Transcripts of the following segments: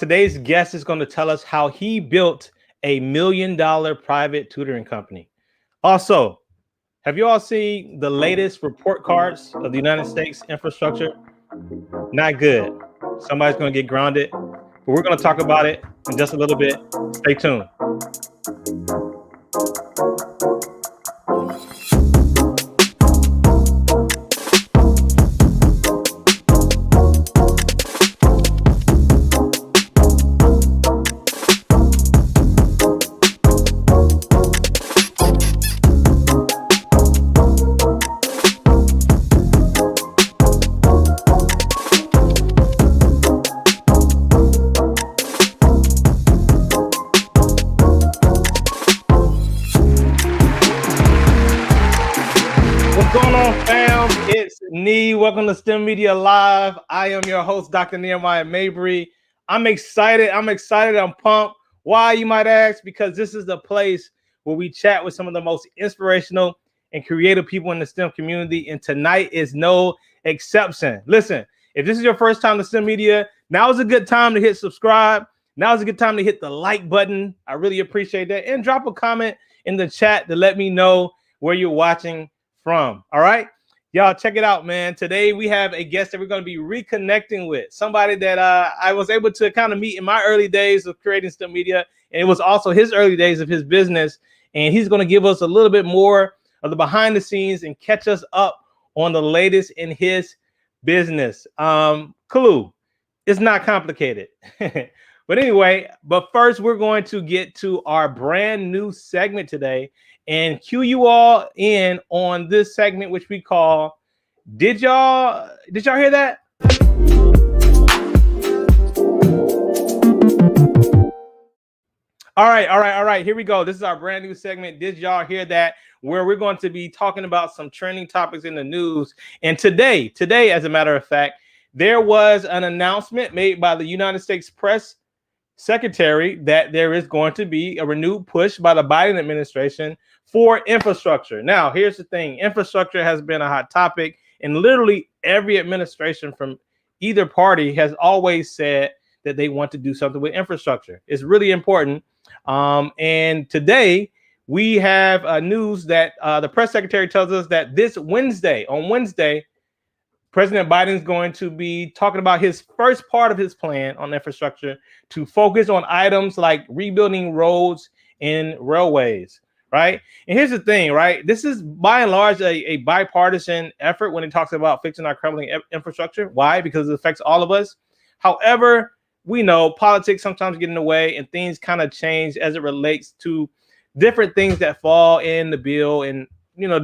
Today's guest is going to tell us how he built a $1 million private tutoring company. Also, have you all seen the latest report cards of the United States infrastructure? Not good. Somebody's going to get grounded, but we're going to talk about it in just a little bit. Stay tuned. Welcome to STEMedia Live. I am your host, Dr. Nehemiah Mabry. I'm excited. I'm pumped. Why, you might ask? Because this is the place where we chat with some of the most inspirational and creative people in the STEM community. And tonight is no exception. Listen, if this is your first time to STEMedia, now is a good time to hit subscribe. Now is a good time to hit the like button. I really appreciate that. And drop a comment in the chat to let me know where you're watching from. All right. Y'all check it out, man. Today we have a guest that we're going to be reconnecting with, somebody that I was able to kind of meet in my early days of creating STEMedia, and it was also his early days of his business, and he's going to give us a little bit more of the behind the scenes and catch us up on the latest in his business. Clue, it's not complicated. But anyway, first we're going to get to our brand new segment today and cue you all in on this segment, which we call Did y'all hear that? All right. Here we go. This is our brand new segment. Did y'all hear that? Where we're going to be talking about some trending topics in the news. And today, as a matter of fact, there was an announcement made by the United States Press Secretary that there is going to be a renewed push by the Biden administration for infrastructure. Now, here's the thing. Infrastructure has been a hot topic, and literally every administration from either party has always said that they want to do something with infrastructure. It's really important. And today we have news that the press secretary tells us that on Wednesday, President Biden is going to be talking about his first part of his plan on infrastructure to focus on items like rebuilding roads and railways, right? And here's the thing, right? This is by and large a bipartisan effort when it talks about fixing our crumbling infrastructure. Why? Because it affects all of us. However, we know politics sometimes get in the way and things kind of change as it relates to different things that fall in the bill and,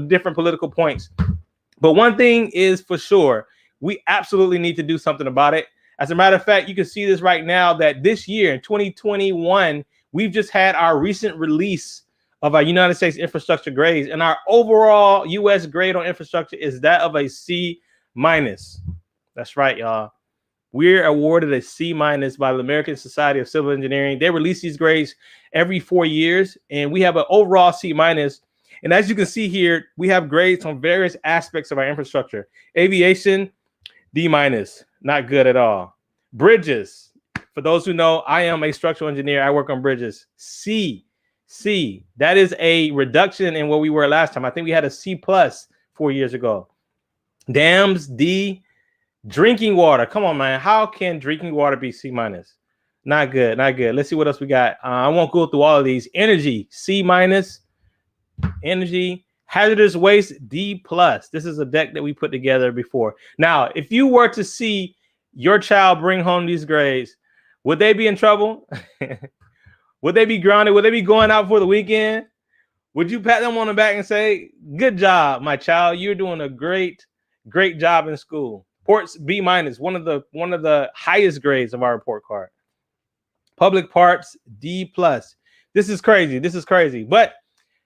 different political points. But one thing is for sure, we absolutely need to do something about it. As a matter of fact, you can see this right now that this year in 2021, we've just had our recent release of our United States infrastructure grades, and our overall U.S. grade on infrastructure is that of a C-. That's right, y'all. We're awarded a C- by the American Society of Civil Engineering. They release these grades every 4 years, and we have an overall C-. And as you can see here, we have grades on various aspects of our infrastructure. Aviation, D-, not good at all. Bridges, for those who know, I am a structural engineer. I work on bridges. C. That is a reduction in what we were last time. I think we had a C+ 4 years ago. Dams, D. Drinking water. Come on, man. How can drinking water be C-? Not good. Let's see what else we got. I won't go through all of these. Energy, C-. Energy, hazardous waste, D+. This is a deck that we put together before. Now, if you were to see your child bring home these grades, would they be in trouble? Would they be grounded? Would they be going out for the weekend? Would you pat them on the back and say, "Good job, my child. You're doing a great job in school"? Ports, B-, one of the highest grades of our report card. Public parks, D+. This is crazy. But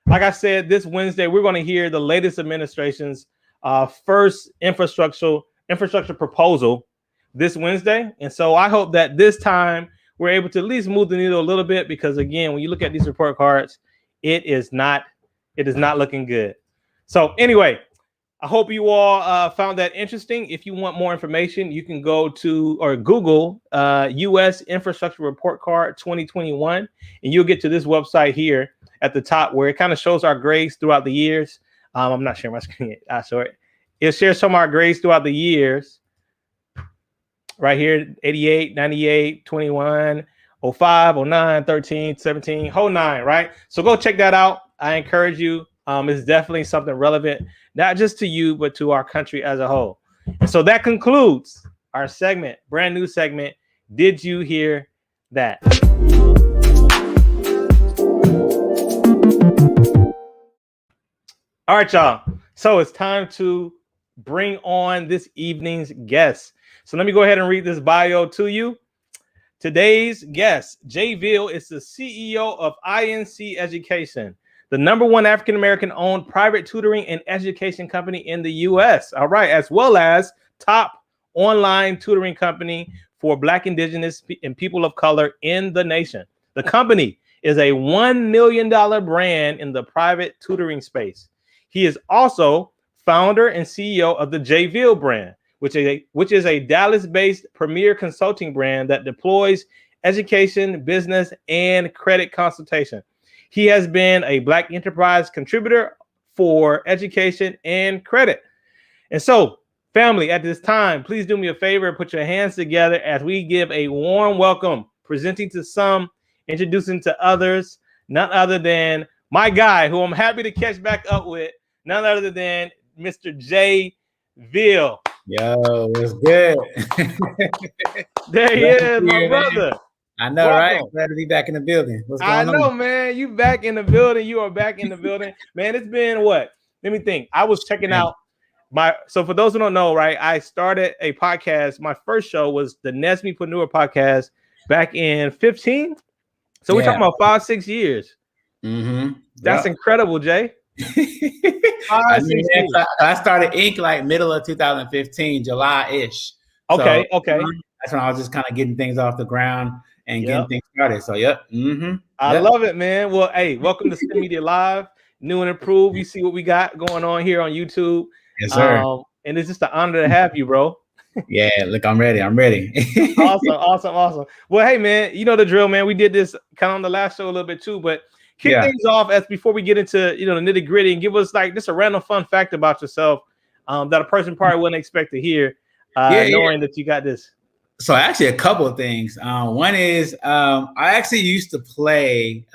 like I said, this Wednesday, we're going to hear the latest administration's first infrastructure proposal this Wednesday. And so I hope that this time we're able to at least move the needle a little bit, because again, when you look at these report cards, it is not looking good. So anyway, I hope you all found that interesting. If you want more information, you can go to or Google U.S. Infrastructure Report Card 2021, and you'll get to this website here at the top where it kind of shows our grades throughout the years. I'm not sharing my screen. Sorry. It shares some of our grades throughout the years. Right here, 88, 98, 21, 05, 09, 13, 17, whole 9, right? So go check that out. I encourage you. It's definitely something relevant, not just to you, but to our country as a whole. And so that concludes our segment, brand new segment. Did you hear that? All right, y'all. So it's time to bring on this evening's guest. So let me go ahead and read this bio to you. Today's guest, Jay Veal, is the CEO of INC Education, the #1 African-American owned private tutoring and education company in the U.S. All right, as well as top online tutoring company for Black, Indigenous, and people of color in the nation. The company is a $1 million brand in the private tutoring space. He is also founder and CEO of the Jay Veal Brand, which is a Dallas-based premier consulting brand that deploys education, business, and credit consultation. He has been a Black enterprise contributor for education and credit. And so, family, at this time, please do me a favor and put your hands together as we give a warm welcome, presenting to some, introducing to others, none other than my guy, who I'm happy to catch back up with, none other than Mr. Jay Veal. Yo, what's good? There he is, my brother. I know, welcome. Right? Glad to be back in the building. What's going on? I know, man. You back in the building. You are back in the building. Man, it's been what? Let me think. I was checking out so for those who don't know, right, I started a podcast. My first show was the Nesmepreneur podcast back in 15. So we're talking about 5-6 years. Mm-hmm. That's incredible, Jay. I started Inc. like middle of 2015, July-ish. Okay. That's when I was just kind of getting things off the ground and getting things started. So, I love it, man. Well, hey, welcome to STEMedia Live, new and improved. You see what we got going on here on YouTube. Yes, sir. And it's just an honor to have you, bro. Yeah, look, I'm ready. Awesome. Well, hey, man, you know the drill, man. We did this kind of on the last show a little bit too, but kick things off as before we get into the nitty gritty and give us like just a random fun fact about yourself that a person probably wouldn't expect to hear, knowing that you got this. So actually a couple of things. One is I actually used to play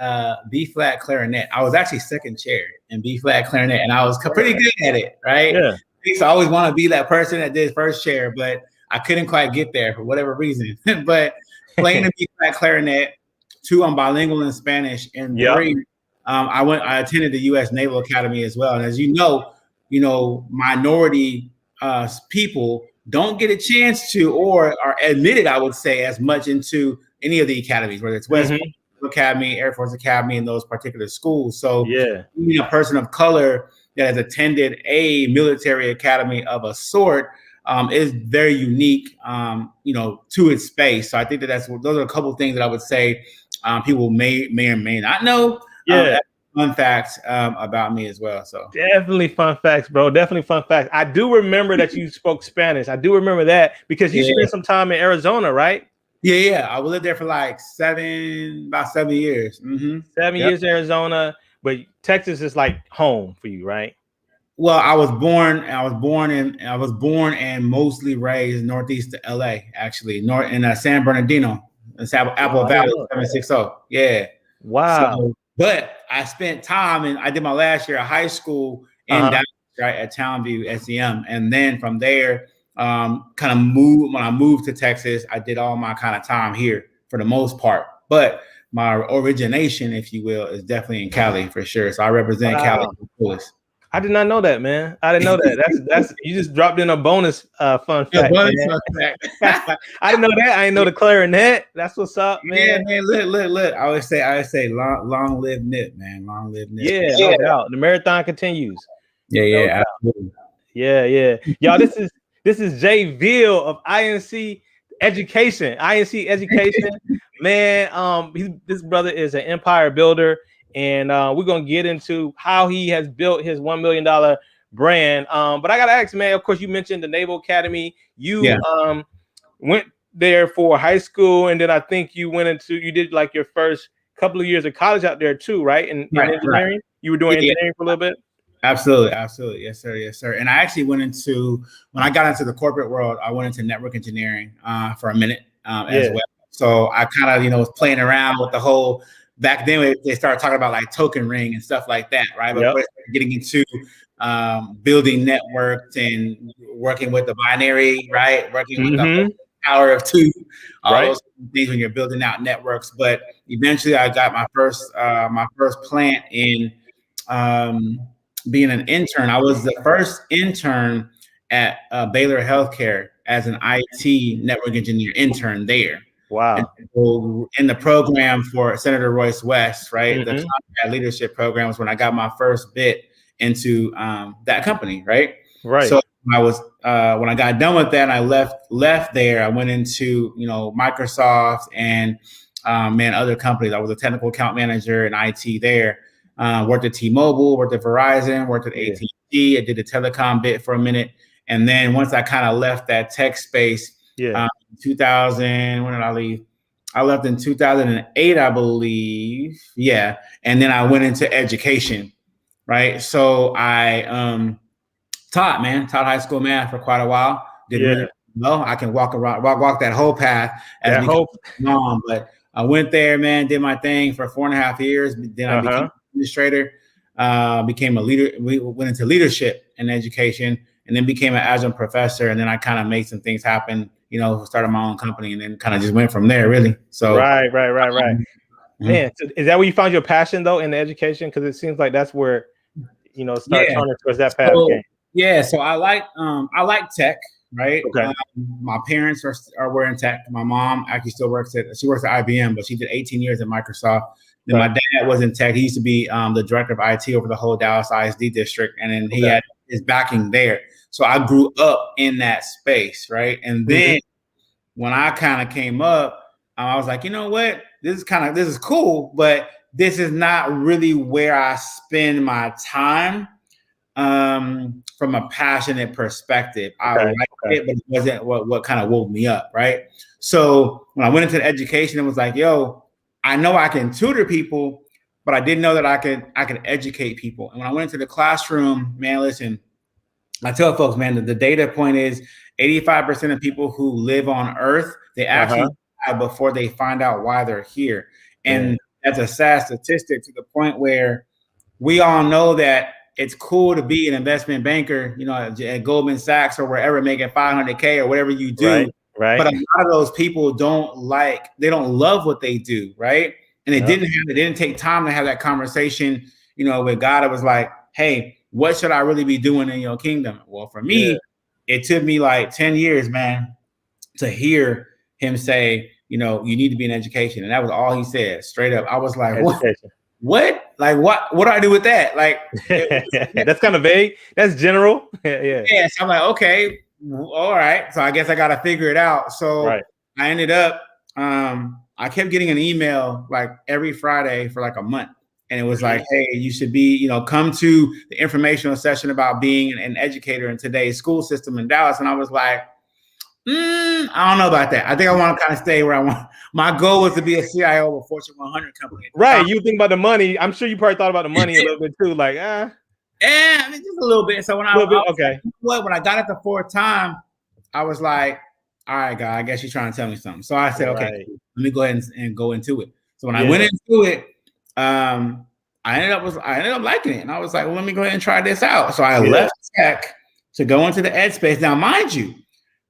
B flat clarinet. I was actually second chair in B flat clarinet, and I was pretty good at it, right? Yeah. I used to always want to be that person that did first chair, but I couldn't quite get there for whatever reason. But playing the B flat clarinet. 2, I'm bilingual in Spanish, and 3, I attended the U.S. Naval Academy as well. And as you know, minority people don't get a chance to, or are admitted, I would say, as much into any of the academies, whether it's West Point Academy, Air Force Academy, and those particular schools. So, being a person of color that has attended a military academy of a sort is very unique, to its space. So I think those are a couple of things that I would say. People may or may not know. Fun facts about me as well. So definitely fun facts, bro. Definitely fun facts. I do remember that you spoke Spanish. I do remember that because you spent some time in Arizona, right? Yeah. I lived there for like about 7 years. 7 years in Arizona, but Texas is like home for you, right? Well, I was born and mostly raised northeast of LA, actually, in San Bernardino. It's Apple Valley, 760. Yeah. Wow. So, but I spent time, and I did my last year of high school in Dallas, right, at Townview SEM. And then from there, kind of moved. When I moved to Texas, I did all my kind of time here for the most part. But my origination, if you will, is definitely in Cali for sure. So I represent Cali. I did not know that, man. I didn't know that. That's you just dropped in a bonus fun fact. Fun fact. I didn't know that. I didn't know the clarinet. That's what's up, man. Yeah, man. Look. I always say, long live Nip, man. Long live Nip. Yeah, no doubt. The marathon continues. Yeah, absolutely. Yeah. Y'all, this is Jay Veal of INC Education. INC Education, man. This brother is an empire builder. And we're going to get into how he has built his $1 million Brand. But I gotta ask, man. Of course, you mentioned the Naval Academy. You went there for high school, and then I think you did like your first couple of years of college out there too, right? In engineering, right. You were doing engineering for a little bit. Absolutely, yes, sir. And I actually when I got into the corporate world, I went into network engineering for a minute as well. So I kind of was playing around with the whole. Back then, they started talking about like token ring and stuff like that, right? But getting into building networks and working with the binary, right? Working with the power of two, all those things when you're building out networks. But eventually, I got my first plant in being an intern. I was the first intern at Baylor Healthcare as an IT network engineer intern there. Wow. So in the program for Senator Royce West, right? The combat leadership program was when I got my first bit into that company, right? Right. So I was when I got done with that, I left there. I went into Microsoft and other companies. I was a technical account manager in IT there. Worked at T-Mobile, worked at Verizon, worked at AT&T. I did the telecom bit for a minute, and then once I kind of left that tech space. 2000, when did I leave? I left in 2008, I believe. Yeah. And then I went into education, right? So I taught high school math for quite a while. Did really well. I can walk that whole path as mom. But I went there, man, did my thing for 4.5 years. Then I became an administrator, became a leader. We went into leadership and education, and then became an adjunct professor. And then I kind of made some things happen. Started my own company and then kind of just went from there, really. So right. Man, so is that where you found your passion though in the education? Because it seems like that's where start turning towards that path. So I like tech, right? Okay. My parents were in tech. My mom actually still works at IBM, but she did 18 years at Microsoft. Then my dad was in tech. He used to be the director of IT over the whole Dallas ISD district, and then he had his backing there. So I grew up in that space, right? And then when I kind of came up, I was like, you know what? This is cool, but this is not really where I spend my time from a passionate perspective. I liked it, but it wasn't what kind of woke me up, right? So when I went into education, it was like, yo, I know I can tutor people, but I didn't know that I could educate people. And when I went into the classroom, man, listen, I tell folks, man, the data point is 85% of people who live on Earth, they actually die before they find out why they're here. And that's a sad statistic to the point where we all know that it's cool to be an investment banker, at Goldman Sachs or wherever, making $500K or whatever you do. Right. But a lot of those people don't love what they do, right? And they didn't take time to have that conversation, with God. It was like, hey, what should I really be doing in your kingdom? Well, for me, it took me like 10 years, man, to hear him say, you need to be in education. And that was all he said, straight up. I was like, what? Like, what do I do with that? Like, that's kind of vague. That's general. Yeah. So I'm like, okay, all right. So I guess I got to figure it out. So I ended up, I kept getting an email like every Friday for like a month. And it was like, hey, you should be, come to the informational session about being an educator in today's school system in Dallas. And I was like, I don't know about that. I think I want to kind of stay where I want. My goal was to be a CIO of a Fortune 100 company. Right. You think about the money. I'm sure you probably thought about the money a little bit too. Like, Yeah, I mean, just a little bit. So when when I got it the fourth time, I was like, all right, God, I guess you're trying to tell me something. So I said, okay, let me go ahead and go into it. So when I went into it, I ended up liking it, and I was like, well, let me go ahead and try this out. So I left tech to go into the ed space. Now, mind you,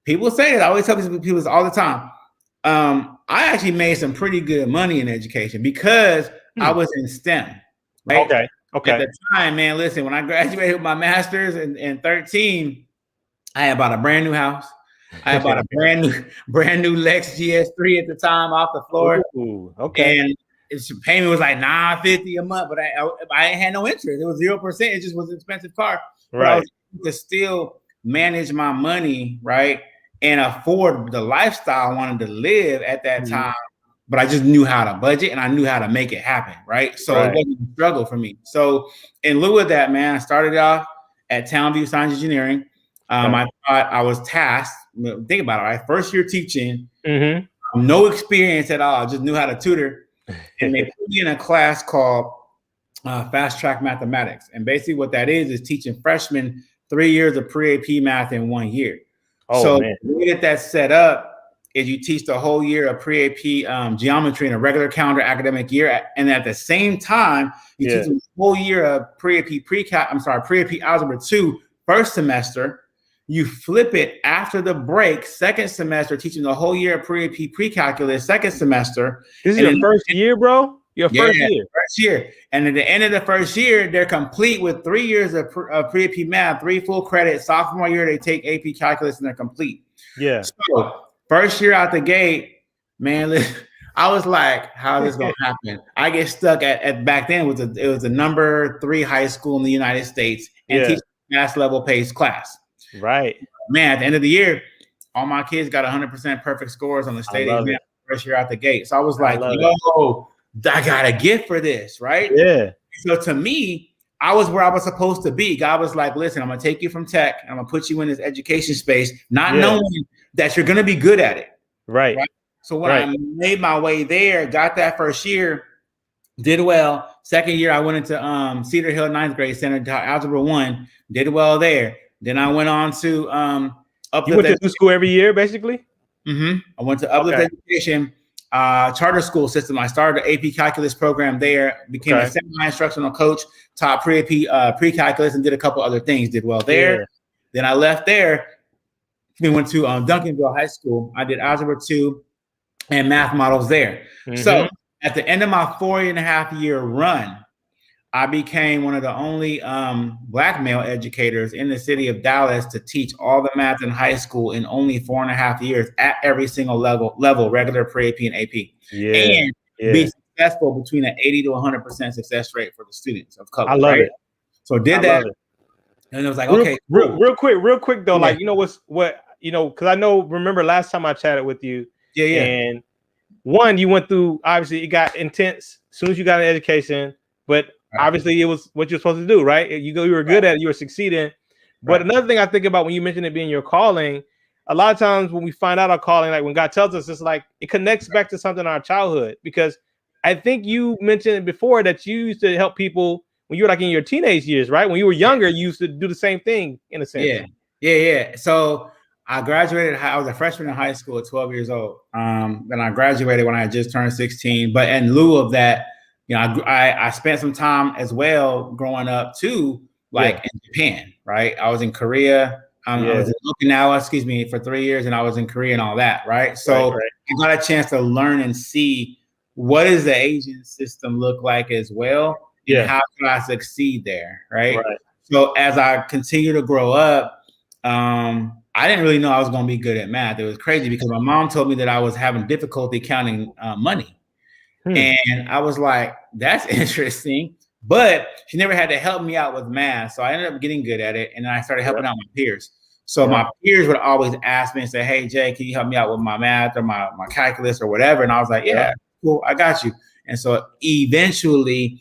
people say it. I always tell people this all the time. I actually made some pretty good money in education because I was in STEM. Right? Okay. At the time, man, listen, when I graduated with my master's in 13, I had bought a brand new house. I had bought a brand new Lex GS3 at the time off the floor. Ooh, okay. And its payment was like $950 a month, but I had no interest. It was 0%. It just was an expensive car. But I was able to still manage my money, right, and afford the lifestyle I wanted to live at that time. But I just knew how to budget and I knew how to make it happen, right? So it wasn't a struggle for me. So in lieu of that, man, I started off at Townview Science Engineering. I thought I was tasked. Think about it, right? First year teaching, no experience at all. I just knew how to tutor. And they put me in a class called Fast Track Mathematics. And basically what that is teaching freshmen 3 years of pre-AP math in 1 year. So the way that that's set up is you teach the whole year of pre-AP geometry in a regular calendar academic year. And at the same time, you teach the whole year of pre-AP Algebra 2 first semester. You flip it after the break, second semester, teaching the whole year of pre-AP pre-calculus, second semester. This is your first year, bro? Your first year? First year. And at the end of the first year, they're complete with 3 years of pre-AP math, 3 full credits. Sophomore year, they take AP calculus and they're complete. Yeah. So first year out the gate, man, I was like, how is this going to happen? I get stuck at back then, it was the number 3 high school in the United States and teaching math level paced class. Right. Man, at the end of the year, all my kids got 100% perfect scores on the state exam first year out the gate. So I was like, yo, I got a gift for this, right? Yeah. So to me, I was where I was supposed to be. God was like, listen, I'm going to take you from tech. And I'm going to put you in this education space, not knowing that you're going to be good at it. Right. So when I made my way there, got that first year, did well. Second year, I went into Cedar Hill 9th grade center, Algebra 1, did well there. Then I went on to Uplift. You went to school every year, basically? I went to Uplift Education charter school system. I started an AP calculus program there, became a semi-instructional coach, taught pre-AP pre-calculus, and did a couple other things, did well there. Then I left there. We went to Duncanville High School. I did Algebra 2 and math models there. So at the end of my 4.5-year run, I became one of the only Black male educators in the city of Dallas to teach all the math in high school in only 4.5 years at every single level, regular pre-AP and AP. And be successful between an 80 to 100% success rate for the students of color. I love it. So did that. And it was like, real quick though, like, you know, because I know, remember last time I chatted with you. And one, you went through, obviously it got intense as soon as you got an education, but obviously it was what you're supposed to do, right? You were good at it, you were succeeding. But another thing I think about when you mentioned it being your calling, a lot of times when we find out our calling, like when God tells us, it's like it connects back to something in our childhood. Because I think you mentioned before that you used to help people when you were like in your teenage years, right? When you were younger, you used to do the same thing in a sense. So I graduated. I was a freshman in high school at 12 years old. Then I graduated when I had just turned 16. But in lieu of that, you know, I spent some time as well growing up too, like in Japan, right? I was in Korea. I was in Okinawa, for 3 years, and I was in Korea and all that, right? So I got a chance to learn and see what does the Asian system look like as well, and how can I succeed there, right? So as I continue to grow up, I didn't really know I was going to be good at math. It was crazy because my mom told me that I was having difficulty counting money. And I was like, that's interesting. But she never had to help me out with math. So I ended up getting good at it. And then I started helping out my peers. So my peers would always ask me and say, hey, Jay, can you help me out with my math or my calculus or whatever? And I was like, yeah, cool, I got you. And so eventually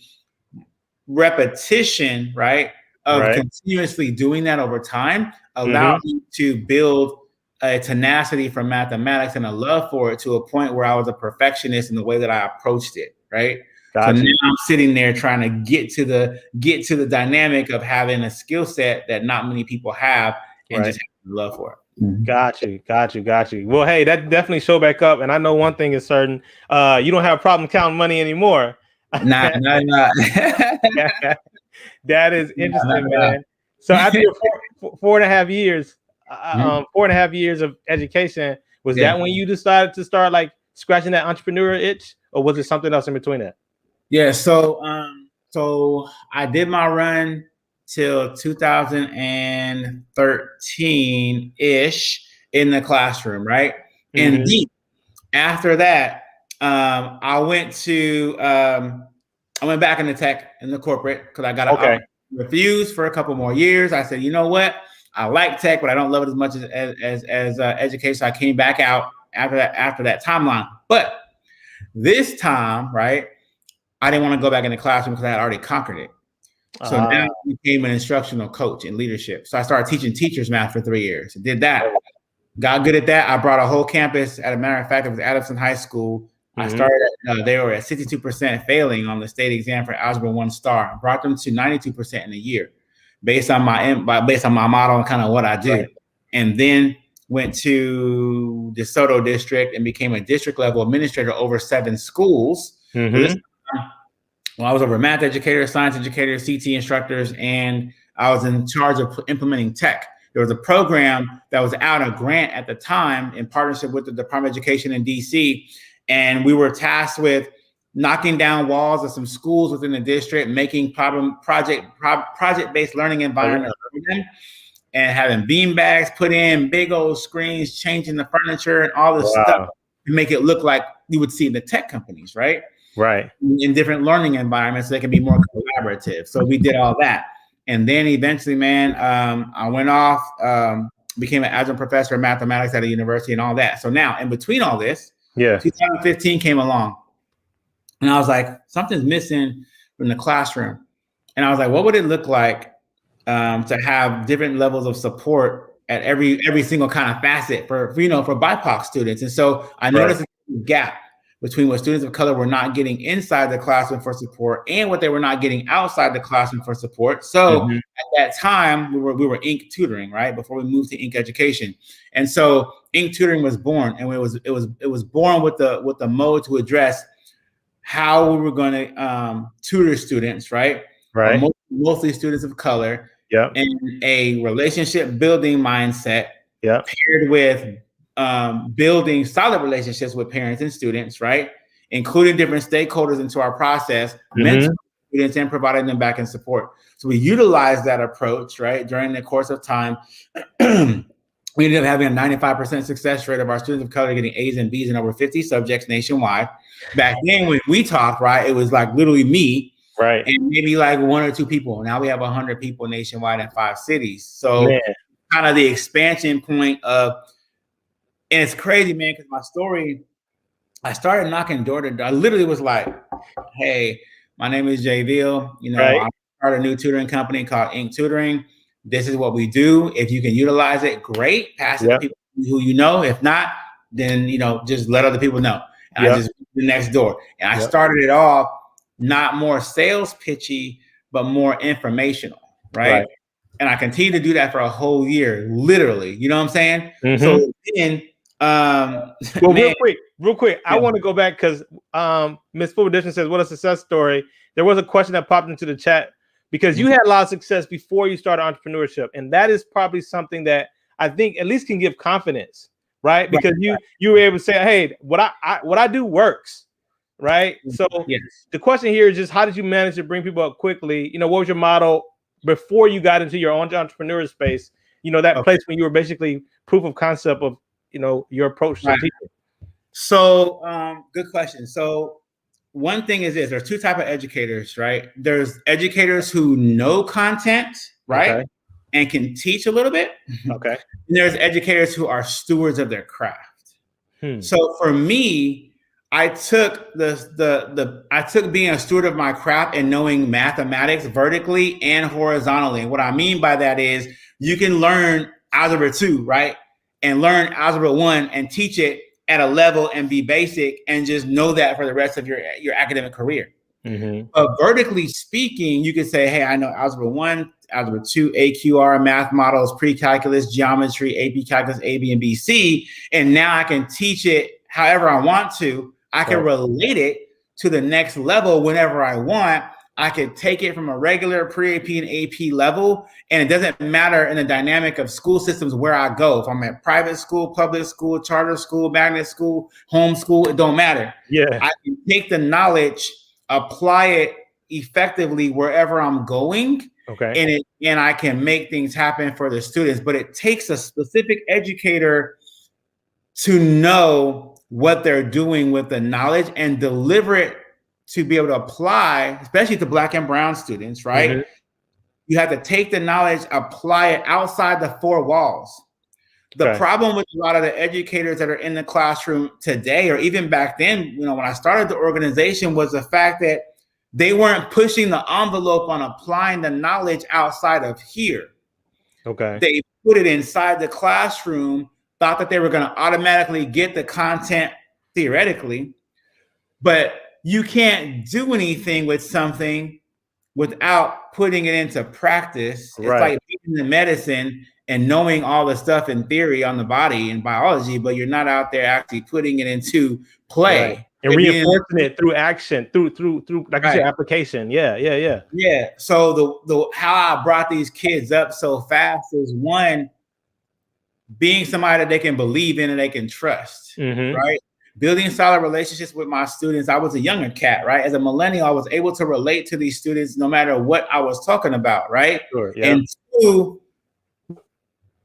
repetition, right, of continuously doing that over time allowed me to build a tenacity for mathematics and a love for it to a point where I was a perfectionist in the way that I approached it, right? So now I'm sitting there trying to get to the dynamic of having a skill set that not many people have and just having love for it. Got you. Well, hey, that definitely showed back up. And I know one thing is certain, you don't have a problem counting money anymore. Nah. That is interesting, man. So after your 4.5 years, 4.5 years of education, was that when you decided to start like scratching that entrepreneur itch, or was it something else in between that? Yeah, so I did my run till 2013-ish in the classroom, right? And after that, I went back into tech in the corporate because I got refused for a couple more years. I said, you know what? I like tech, but I don't love it as much as education. So I came back out after that timeline. But this time, right, I didn't want to go back in the classroom because I had already conquered it. So now I became an instructional coach in leadership. So I started teaching teachers math for 3 years. Did that. Got good at that. I brought a whole campus. As a matter of fact, it was Adamson High School. I started they were at 62% failing on the state exam for Algebra 1 star. I brought them to 92% in a year based on my model and kind of what I do. Right. And then went to DeSoto district and became a district level administrator over 7 schools. Well, I was over math educators, science educators, CT instructors, and I was in charge of implementing tech. There was a program that was out, a grant at the time in partnership with the Department of Education in DC. And we were tasked with knocking down walls of some schools within the district, making project-based learning environments for them, and having bean bags put in, big old screens, changing the furniture and all this stuff to make it look like you would see in the tech companies, right? Right. In different learning environments, so they can be more collaborative. So we did all that. And then eventually, man, I went off, became an adjunct professor of mathematics at a university and all that. So now in between all this, 2015 came along and I was like, something's missing from the classroom. And I was like, what would it look like to have different levels of support at every single kind of facet for BIPOC students? And so I noticed a gap between what students of color were not getting inside the classroom for support and what they were not getting outside the classroom for support. So at that time, we were Inc. Tutoring, right? Before we moved to Inc. Education. And so Inc. Tutoring was born, and it was born with the mode to address how we were going to tutor students, right? Mostly students of color, in a relationship building mindset, paired with building solid relationships with parents and students, right? Including different stakeholders into our process, mentoring students and providing them back and support. So we utilized that approach, right? During the course of time, we ended up having a 95% success rate of our students of color getting A's and B's in over 50 subjects nationwide. Back then, when we talked, right, it was like literally me, right, and maybe like 1 or 2 people. Now we have 100 people nationwide in 5 cities. So kind of the expansion point of. And it's crazy, man, because my story, I started knocking door to door. I literally was like, hey, my name is Jay Veal. I started a new tutoring company called Inc. Tutoring. This is what we do. If you can utilize it, great. Pass it to people who you know. If not, then, just let other people know. And I just went to the next door. And I started it off not more sales pitchy, but more informational, right? And I continued to do that for a whole year, literally. You know what I'm saying? So then, real quick, I want to go back because Miss Full Edition says, what a success story. There was a question that popped into the chat because you had a lot of success before you started entrepreneurship, and that is probably something that I think at least can give confidence, right? Because you were able to say, hey, what I do works, right? So the question here is just, how did you manage to bring people up quickly? What was your model before you got into your own entrepreneur space? That place when you were basically proof of concept of your approach to teaching. So good question. So one thing is this: there's 2 types of educators, right? There's educators who know content, right, and can teach a little bit. And there's educators who are stewards of their craft. So for me, I took I took being a steward of my craft and knowing mathematics vertically and horizontally. And what I mean by that is you can learn algebra 2, right? And learn algebra 1 and teach it at a level and be basic and just know that for the rest of your academic career. But vertically speaking, you could say, hey, I know algebra 1, algebra 2, AQR, math models, pre-calculus, geometry, AP calculus, A, B, and B, C. And now I can teach it however I want to. I can relate it to the next level whenever I want. I could take it from a regular pre-AP and AP level, and it doesn't matter in the dynamic of school systems where I go. If I'm at private school, public school, charter school, magnet school, home school, it don't matter. I can take the knowledge, apply it effectively wherever I'm going, and I can make things happen for the students. But it takes a specific educator to know what they're doing with the knowledge and deliver it to be able to apply, especially to Black and brown students, right? You have to take the knowledge, apply it outside the 4 walls. The problem with a lot of the educators that are in the classroom today, or even back then, when I started the organization, was the fact that they weren't pushing the envelope on applying the knowledge outside of here. Okay. They put it inside the classroom, thought that they were going to automatically get the content theoretically, but you can't do anything with something without putting it into practice. It's like being in medicine and knowing all the stuff in theory on the body and biology, but you're not out there actually putting it into play. Right. And reinforcing it through action, through like you said, application. Yeah. So the how I brought these kids up so fast is, one, being somebody that they can believe in and they can trust, right? Building solid relationships with my students. I was a younger cat, right? As a millennial, I was able to relate to these students no matter what I was talking about, right? Sure, yeah. And two,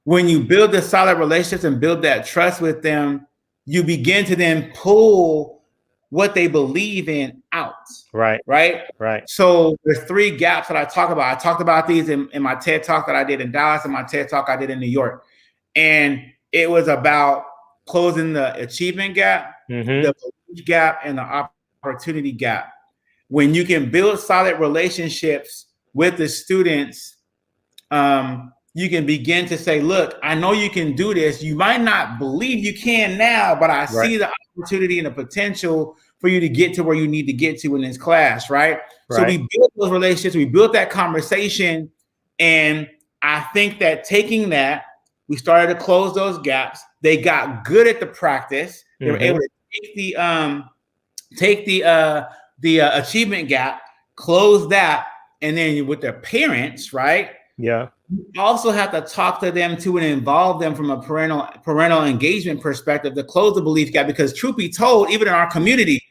when you build the solid relationships and build that trust with them, you begin to then pull what they believe in out. Right. So there's 3 gaps that I talk about. I talked about these in my TED Talk that I did in Dallas and my TED Talk I did in New York. And it was about closing the achievement gap, the belief gap, and the opportunity gap. When you can build solid relationships with the students, you can begin to say, look, I know you can do this. You might not believe you can now, but I see the opportunity and the potential for you to get to where you need to get to in this class, right? So we built those relationships, we built that conversation. And I think that taking that, we started to close those gaps. They got good at the practice. They were able to take the achievement gap, close that, and then with their parents, right? Yeah. You also have to talk to them too and involve them from a parental engagement perspective to close the belief gap. Because truth be told, even in our community,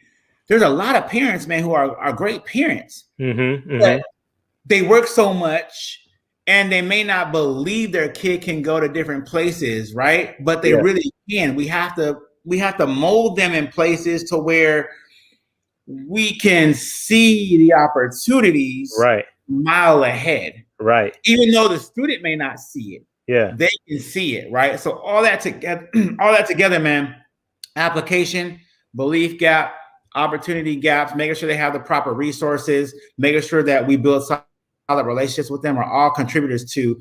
there's a lot of parents, man, who are great parents. But they work so much and they may not believe their kid can go to different places, right? But they really can. We have to mold them in places to where we can see the opportunities a mile ahead. Right. Even though the student may not see it, they can see it, right? So all that together, man, application, belief gap, opportunity gaps, making sure they have the proper resources, making sure that we build solid relationships with them are all contributors to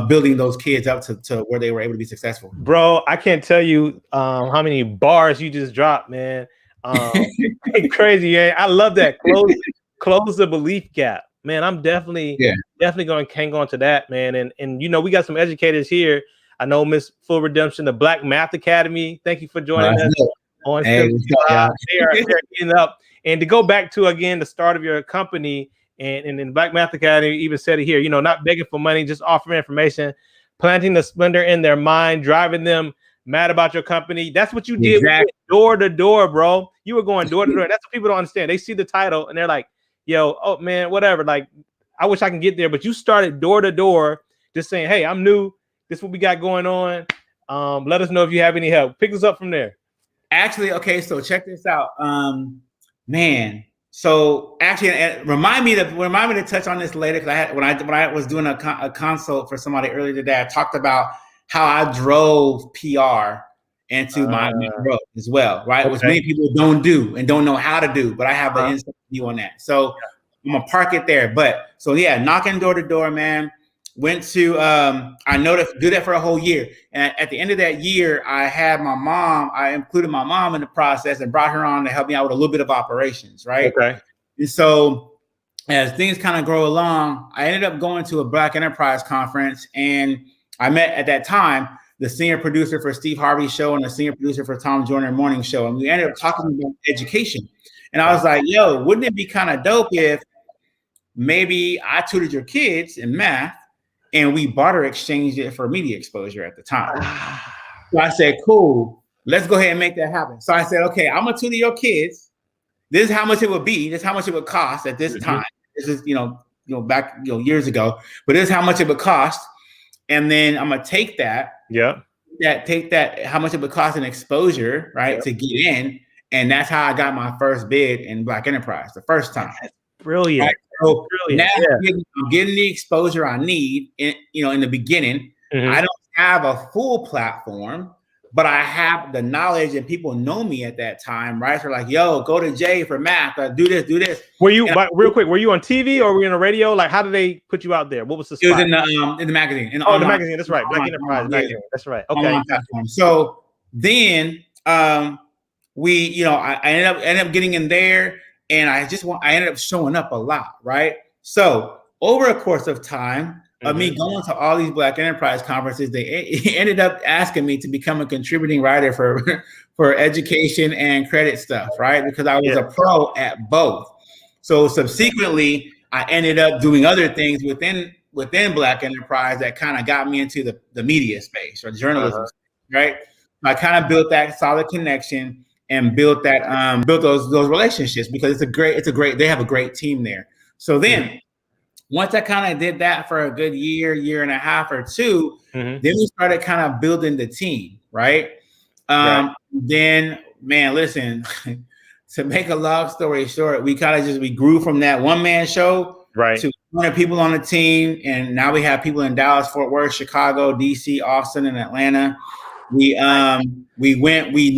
building those kids up to where they were able to be successful. Bro, I can't tell you how many bars you just dropped, man. Crazy, yeah. I love that. Close the belief gap. Man, I'm definitely going to hang on to that, man. And you know, we got some educators here. I know Miss Full Redemption, the Black Math Academy. Thank you for joining us on hey, they are getting up. And to go back to, again, the start of your company, and in Black Math Academy even said it here, you know, not begging for money, just offering information, planting the splendor in their mind, driving them mad about your company. That's what you did. Door to door, bro. You were going door to door. That's what people don't understand. They see the title and they're like, yo, oh man, whatever. Like, I wish I can get there, but you started door to door, just saying, hey, I'm new. This is what we got going on. Let us know if you have any help. Pick us up from there. Actually, okay, so check this out. Man, so actually, remind me to touch on this later, because when I was doing a consult for somebody earlier today, I talked about how I drove PR into my growth as well, right? Which many people don't do and don't know how to do, but I have the inside view on that. So I'm gonna park it there. But so yeah, knocking door to door, man. Went to I noticed do that for a whole year. And at the end of that year, I had my mom, I included my mom in the process and brought her on to help me out with a little bit of operations, right? Okay. And so as things kind of grow along, I ended up going to a Black Enterprise conference, and I met at that time the senior producer for Steve Harvey's show and the senior producer for Tom Joyner Morning Show. And we ended up talking about education. And I was like, yo, wouldn't it be kind of dope if maybe I tutored your kids in math and we barter exchanged it for media exposure at the time? So I said, cool, let's go ahead and make that happen. So I said, okay, I'm gonna tutor your kids. This is how much it would be. This is how much it would cost at this time. This is, back, years ago, but this is how much it would cost. And then I'm gonna take that, how much it would cost in exposure, right, to get in. And that's how I got my first bid in Black Enterprise the first time. That's brilliant. Right? So now I'm getting the exposure I need in the beginning. I don't have a full platform, but I have the knowledge and people know me at that time, right? So like, yo, go to Jay for math, do this. Were you, real quick, were you on TV or were you on the radio? Like, how did they put you out there? What was the spot? It was in the magazine. In the online, the magazine, that's right. Black Enterprise magazine. That's right. Okay. So then we, I ended up getting in there, and I ended up showing up a lot, right? So over a course of time of me going to all these Black Enterprise conferences, they ended up asking me to become a contributing writer for education and credit stuff, right? Because I was a pro at both. So subsequently, I ended up doing other things within Black Enterprise that kind of got me into the media space or journalism, right? I kind of built that solid connection and built those relationships because they have a great team there. So then once I kind of did that for a good year and a half or two, then we started kind of building the team, right? Then, man, listen, to make a long story short, we grew from that one-man show to 200 people on the team. And now we have people in Dallas, Fort Worth, Chicago, DC, Austin, and Atlanta. We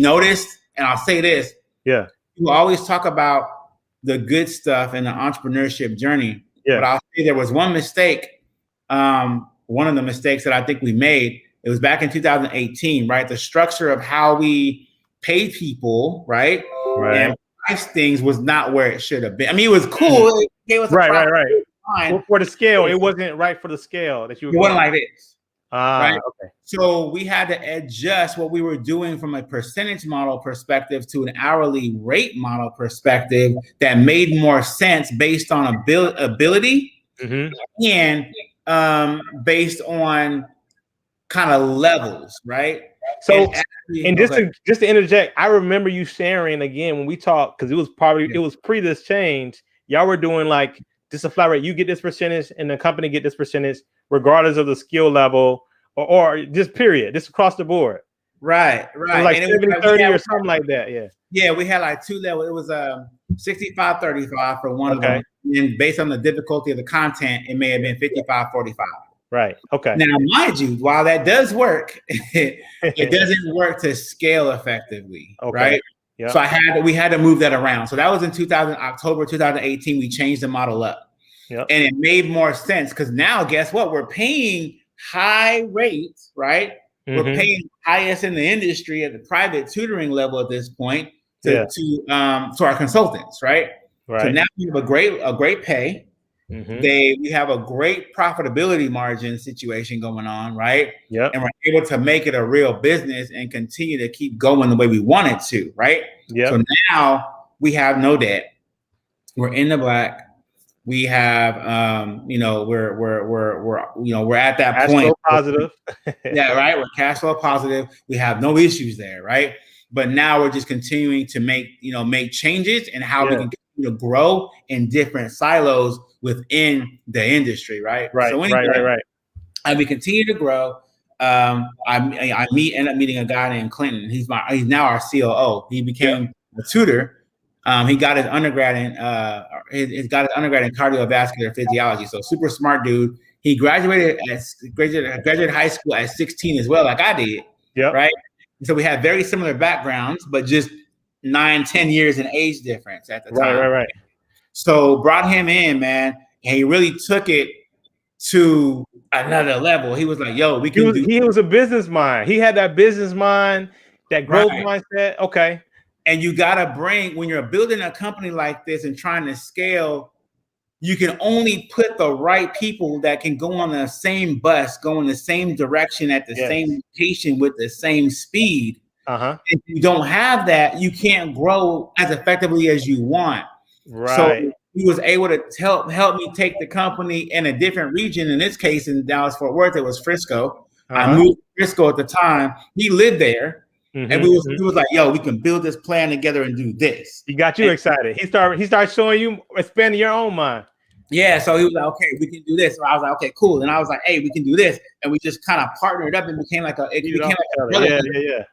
noticed, and I'll say this. Yeah. People always talk about the good stuff in the entrepreneurship journey. Yeah. But I'll say there was one mistake. One of the mistakes that I think we made, it was back in 2018, right? The structure of how we paid people, right? And price things was not where it should have been. I mean, it was cool. It gave us right. Well, for the scale, it wasn't right for the scale that you were. It wasn't like this. Right. Okay. So we had to adjust what we were doing from a percentage model perspective to an hourly rate model perspective that made more sense based on ability and based on kind of levels, right? So, and just to interject, I remember you sharing again when we talked, because it was pre this change. Y'all were doing like just a flat rate. You get this percentage, and the company get this percentage, regardless of the skill level or just period, just across the board. Right. So like 70-30 or something like that. Yeah. Yeah, we had like two levels. It was 65-35 for one of them. And based on the difficulty of the content, it may have been 55-45. Right. Okay. Now, mind you, while that does work, it doesn't work to scale effectively. Right. Yep. So we had to move that around. So that was in October 2018. We changed the model up. Yep. And it made more sense because now, guess what? We're paying high rates, right? We're paying highest in the industry at the private tutoring level at this point to our consultants, right? So now we have a great pay. We have a great profitability margin situation going on, right? Yeah. And we're able to make it a real business and continue to keep going the way we want it to, right? Yeah. So now we have no debt. We're in the black. We have, we're at that cash point. Flow positive. Yeah, right. We're cash flow positive. We have no issues there, right? But now we're just continuing to make changes and how we can continue to grow in different silos within the industry, right? Right. So anyway, right. And we continue to grow. I end up meeting a guy named Clinton. He's now our COO. He became a tutor. He got his undergrad in cardiovascular physiology. So super smart dude. He graduated high school at 16 as well, like I did. Yeah. Right. So we had very similar backgrounds, but just 9-10 years in age difference at the time. Right. So brought him in, man, and he really took it to another level. He was like, "Yo, He was a business mind. He had that business mind, that growth mindset." Okay. And you got to when you're building a company like this and trying to scale, you can only put the right people that can go on the same bus, go in the same direction at the same location with the same speed. If you don't have that, you can't grow as effectively as you want. Right. So he was able to help me take the company in a different region. In this case, in Dallas, Fort Worth, it was Frisco. I moved to Frisco at the time. He lived there. And we was like, yo, we can build this plan together and do this. He got you excited. He started showing you, expanding your own mind. Yeah. So he was like, okay, we can do this. So I was like, okay, cool. And I was like, hey, we can do this. And we just kind of partnered up and became like a brotherhood. Yeah.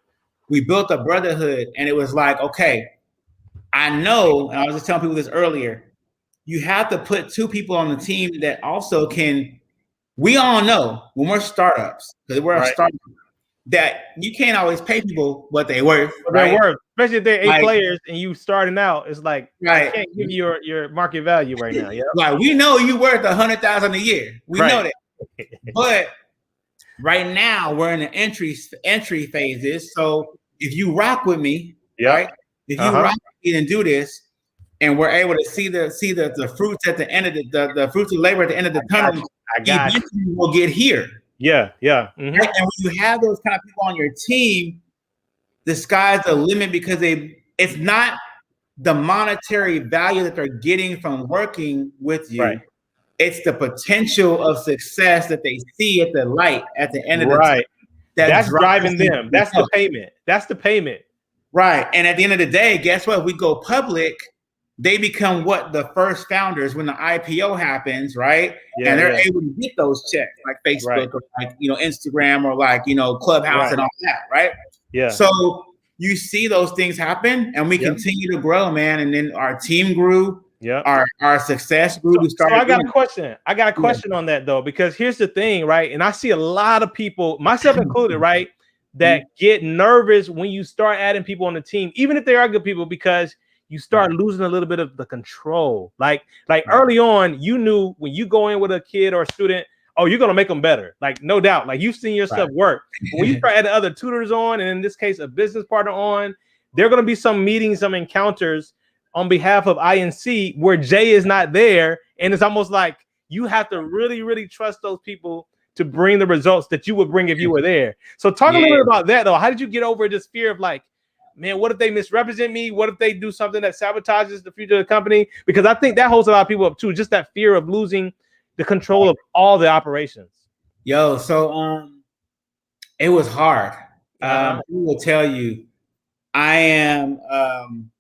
We built a brotherhood, and it was like, okay, I know, and I was just telling people this earlier, you have to put two people on the team that also we all know when we're startups, because we're a startup, that you can't always pay people what they're worth. They're right? worth, especially if they're A Like, players and you starting out. It's like I right. can't give you your market value right now. Yeah, Like we know you worth $100,000 a year. We know that, but right now we're in the entry phases. So if you rock with me, right? If you rock with me and do this, and we're able to see the fruits at the end of the fruits of labor at the end of the tunnel, eventually we'll get here. Yeah. Right? And when you have those kind of people on your team, the sky's the limit because it's not the monetary value that they're getting from working with you. Right. It's the potential of success that they see at the light at the end of the tunnel. That's driving them. That's the payment. That's the payment. Right. And at the end of the day, guess what? We go public. They become what the first founders when the IPO happens, right? Yeah, and they're able to get those checks like Facebook or like, Instagram or like, Clubhouse and all that, right? Yeah. So you see those things happen and we continue to grow, man. And then our team grew. Yeah. Our success grew. So I got a question. I got a question on that though, because here's the thing, right? And I see a lot of people, myself included, right, that get nervous when you start adding people on the team, even if they are good people, because you start losing a little bit of the control. Like early on, you knew when you go in with a kid or a student, oh, you're gonna make them better. Like no doubt. Like you've seen your stuff work. But when you start adding other tutors on, and in this case, a business partner on, there are gonna be some meetings, some encounters on behalf of INC where Jay is not there, and it's almost like you have to really, really trust those people to bring the results that you would bring if you were there. So talk a little bit about that though. How did you get over this fear of like, man, what if they misrepresent me? What if they do something that sabotages the future of the company? Because I think that holds a lot of people up too, just that fear of losing the control of all the operations. Yo, so it was hard. I will tell you, I'm an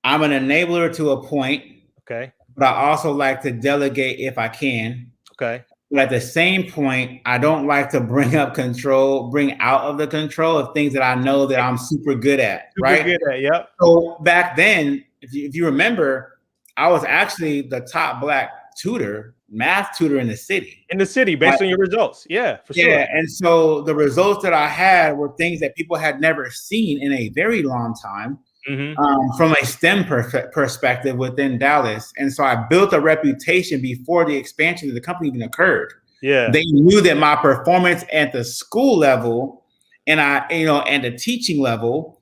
enabler to a point. Okay. But I also like to delegate if I can. Okay. But at the same point, I don't like to bring out of the control of things that I know that I'm super good at. Yep. So back then, if you remember, I was actually the top Black math tutor in the city. Based on your results. Yeah, for sure. Yeah, and so the results that I had were things that people had never seen in a very long time. From a STEM perspective within Dallas. And so I built a reputation before the expansion of the company even occurred. Yeah. They knew that my performance at the school level and the teaching level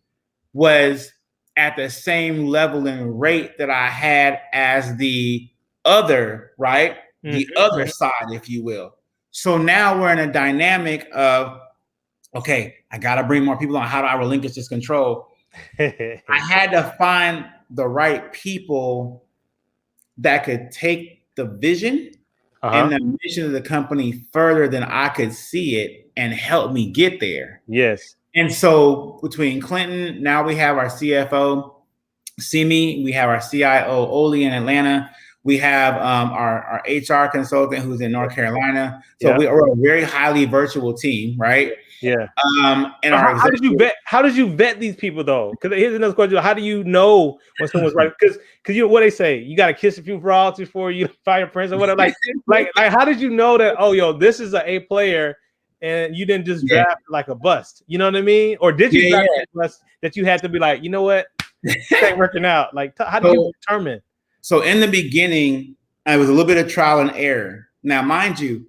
was at the same level and rate that I had as the other, right? The other side, if you will. So now we're in a dynamic of, okay, I got to bring more people on. How do I relinquish this control? I had to find the right people that could take the vision and the mission of the company further than I could see it and help me get there. Yes. And so between Clinton, now we have our CFO, Simi, we have our CIO, Oli in Atlanta. We have our HR consultant who's in North Carolina. So we're a very highly virtual team, right? Yeah. And so how did you vet these people though? Because here's another question: how do you know when someone's right? Because what they say, you got to kiss a few frogs before you fire Prince or whatever. Like how did you know that? Oh, yo, this is an A player, and you didn't just draft like a bust. You know what I mean? Or did you draft a bust that you had to be like, you know what, this ain't working out? Like, how do you determine? So in the beginning, it was a little bit of trial and error. Now, mind you,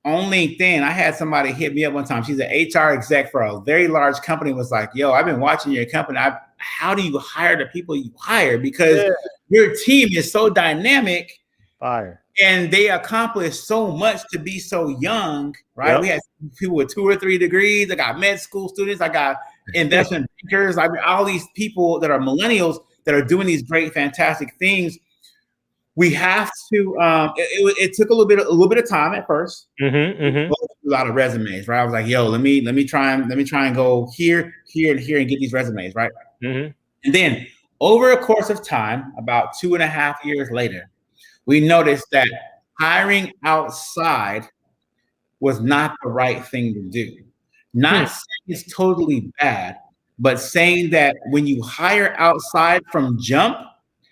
on LinkedIn, I had somebody hit me up one time. She's an HR exec for a very large company. Was like, yo, I've been watching your company. How do you hire the people you hire? Because your team is so dynamic. Fire. And they accomplish so much to be so young, right? We had people with 2 or 3 degrees. I got med school students. I got investment bankers. I mean, all these people that are millennials that are doing these great, fantastic things. We have to. It took a little bit of time at first. A lot of resumes, right? I was like, "Yo, let me try and go here, here, and here, and get these resumes, right?" And then over a course of time, about 2.5 years later, we noticed that hiring outside was not the right thing to do. Not saying it's totally bad, but saying that when you hire outside from jump.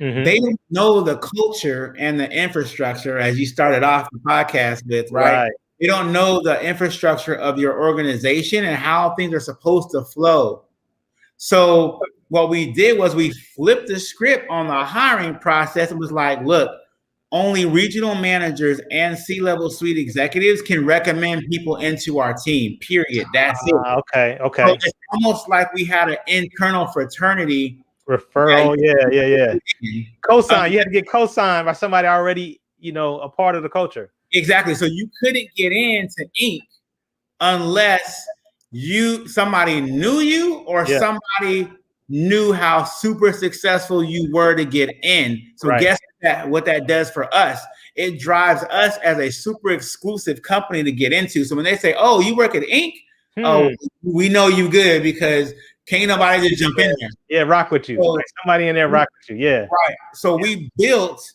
They don't know the culture and the infrastructure, as you started off the podcast with, right? They don't know the infrastructure of your organization and how things are supposed to flow. So what we did was we flipped the script on the hiring process and was like, look, only regional managers and C-level suite executives can recommend people into our team, period. That's it. Okay. So it's almost like we had an internal fraternity. Referral, yeah. Cosign, you had to get co-signed by somebody already, a part of the culture. Exactly. So you couldn't get into Inc. unless somebody knew you or somebody knew how super successful you were to get in. So guess what that does for us? It drives us as a super exclusive company to get into. So when they say, oh, you work at Inc., oh, we know you good because can't nobody just jump in there. Yeah, rock with you. So, like somebody in there rock with you. Yeah. Right. So we built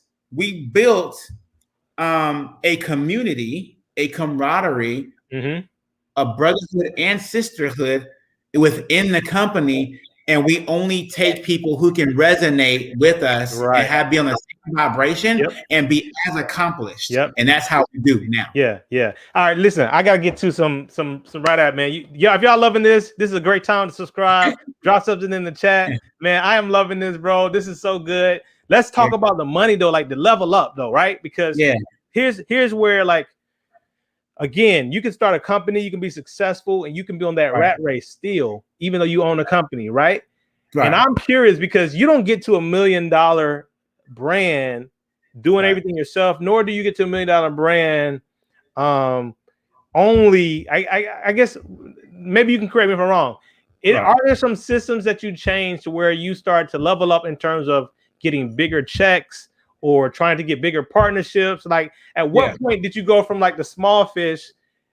a community, a camaraderie, a brotherhood and sisterhood within the company, and we only take people who can resonate with us and be on the same vibration and be as accomplished. And that's how we do now. Yeah. All right, listen, I gotta get to some right out, man. If y'all loving this is a great time to subscribe. Drop something in the chat, man. I am loving this, bro. This is so good. Let's talk about the money though, like the level up though, right? Because here's where, like, again, you can start a company, you can be successful, and you can be on that rat race still, even though you own a company, right? And I'm curious because you don't get to $1 million brand doing everything yourself, nor do you get to $1 million brand only. I guess maybe you can correct me if I'm wrong. Are there some systems that you change to where you start to level up in terms of getting bigger checks or trying to get bigger partnerships? Like, at what point did you go from like the small fish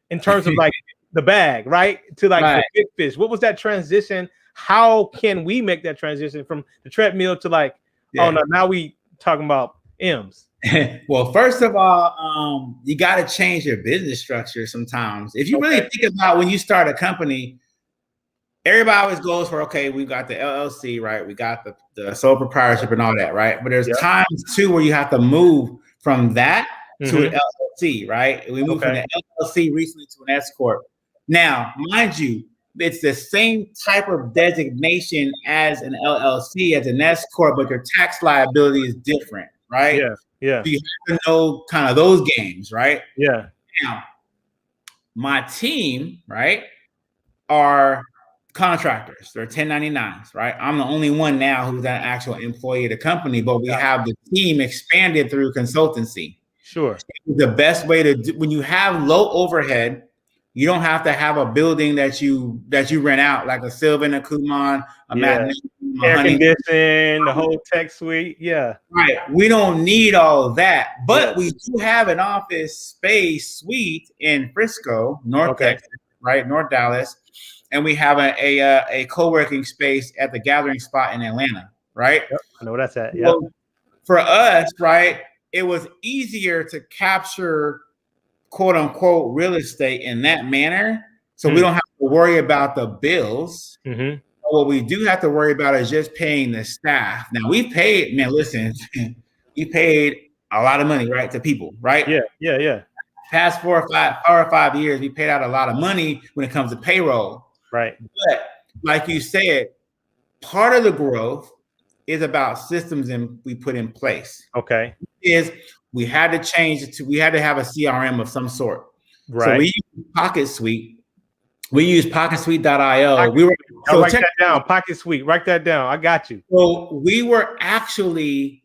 in terms of like the bag, right, to like the big fish? What was that transition? How can we make that transition from the treadmill to like, oh no, now we talking about M's? Well, first of all, you got to change your business structure sometimes. If you really think about when you start a company, everybody always goes for, okay, we got the LLC, right? We got the sole proprietorship and all that, right? But there's times too where you have to move from that to an LLC, right? We moved from the LLC recently to an S corp. Now, mind you, it's the same type of designation as an LLC, as an S corp, but your tax liability is different, right? Yeah. So you have to know kind of those games, right? Yeah. Now, my team, right, are contractors. They're 1099s, right? I'm the only one now who's an actual employee of the company, but we have the team expanded through consultancy. Sure. The best way to do, when you have low overhead, you don't have to have a building that you rent out, like a Sylvan, a Kumon, a Magnesium, air conditioning, the whole tech suite. Yeah. Right. We don't need all of that, but we do have an office space suite in Frisco, North Texas, right? North Dallas. And we have a co-working space at the Gathering Spot in Atlanta, right? I know where that's at. So for us, right, it was easier to capture quote unquote real estate in that manner. So we don't have to worry about the bills. What we do have to worry about is just paying the staff. Now we paid, man, listen, we paid a lot of money, right, to people, right? Yeah. Past 4 or 5 years, we paid out a lot of money when it comes to payroll. Right. But like you said, part of the growth is about systems we put in place. We had to change it we had to have a CRM of some sort. Right. So we use Pocket Suite. We use PocketSuite.io. Write that down. Pocket Suite. Write that down. I got you. So we were actually,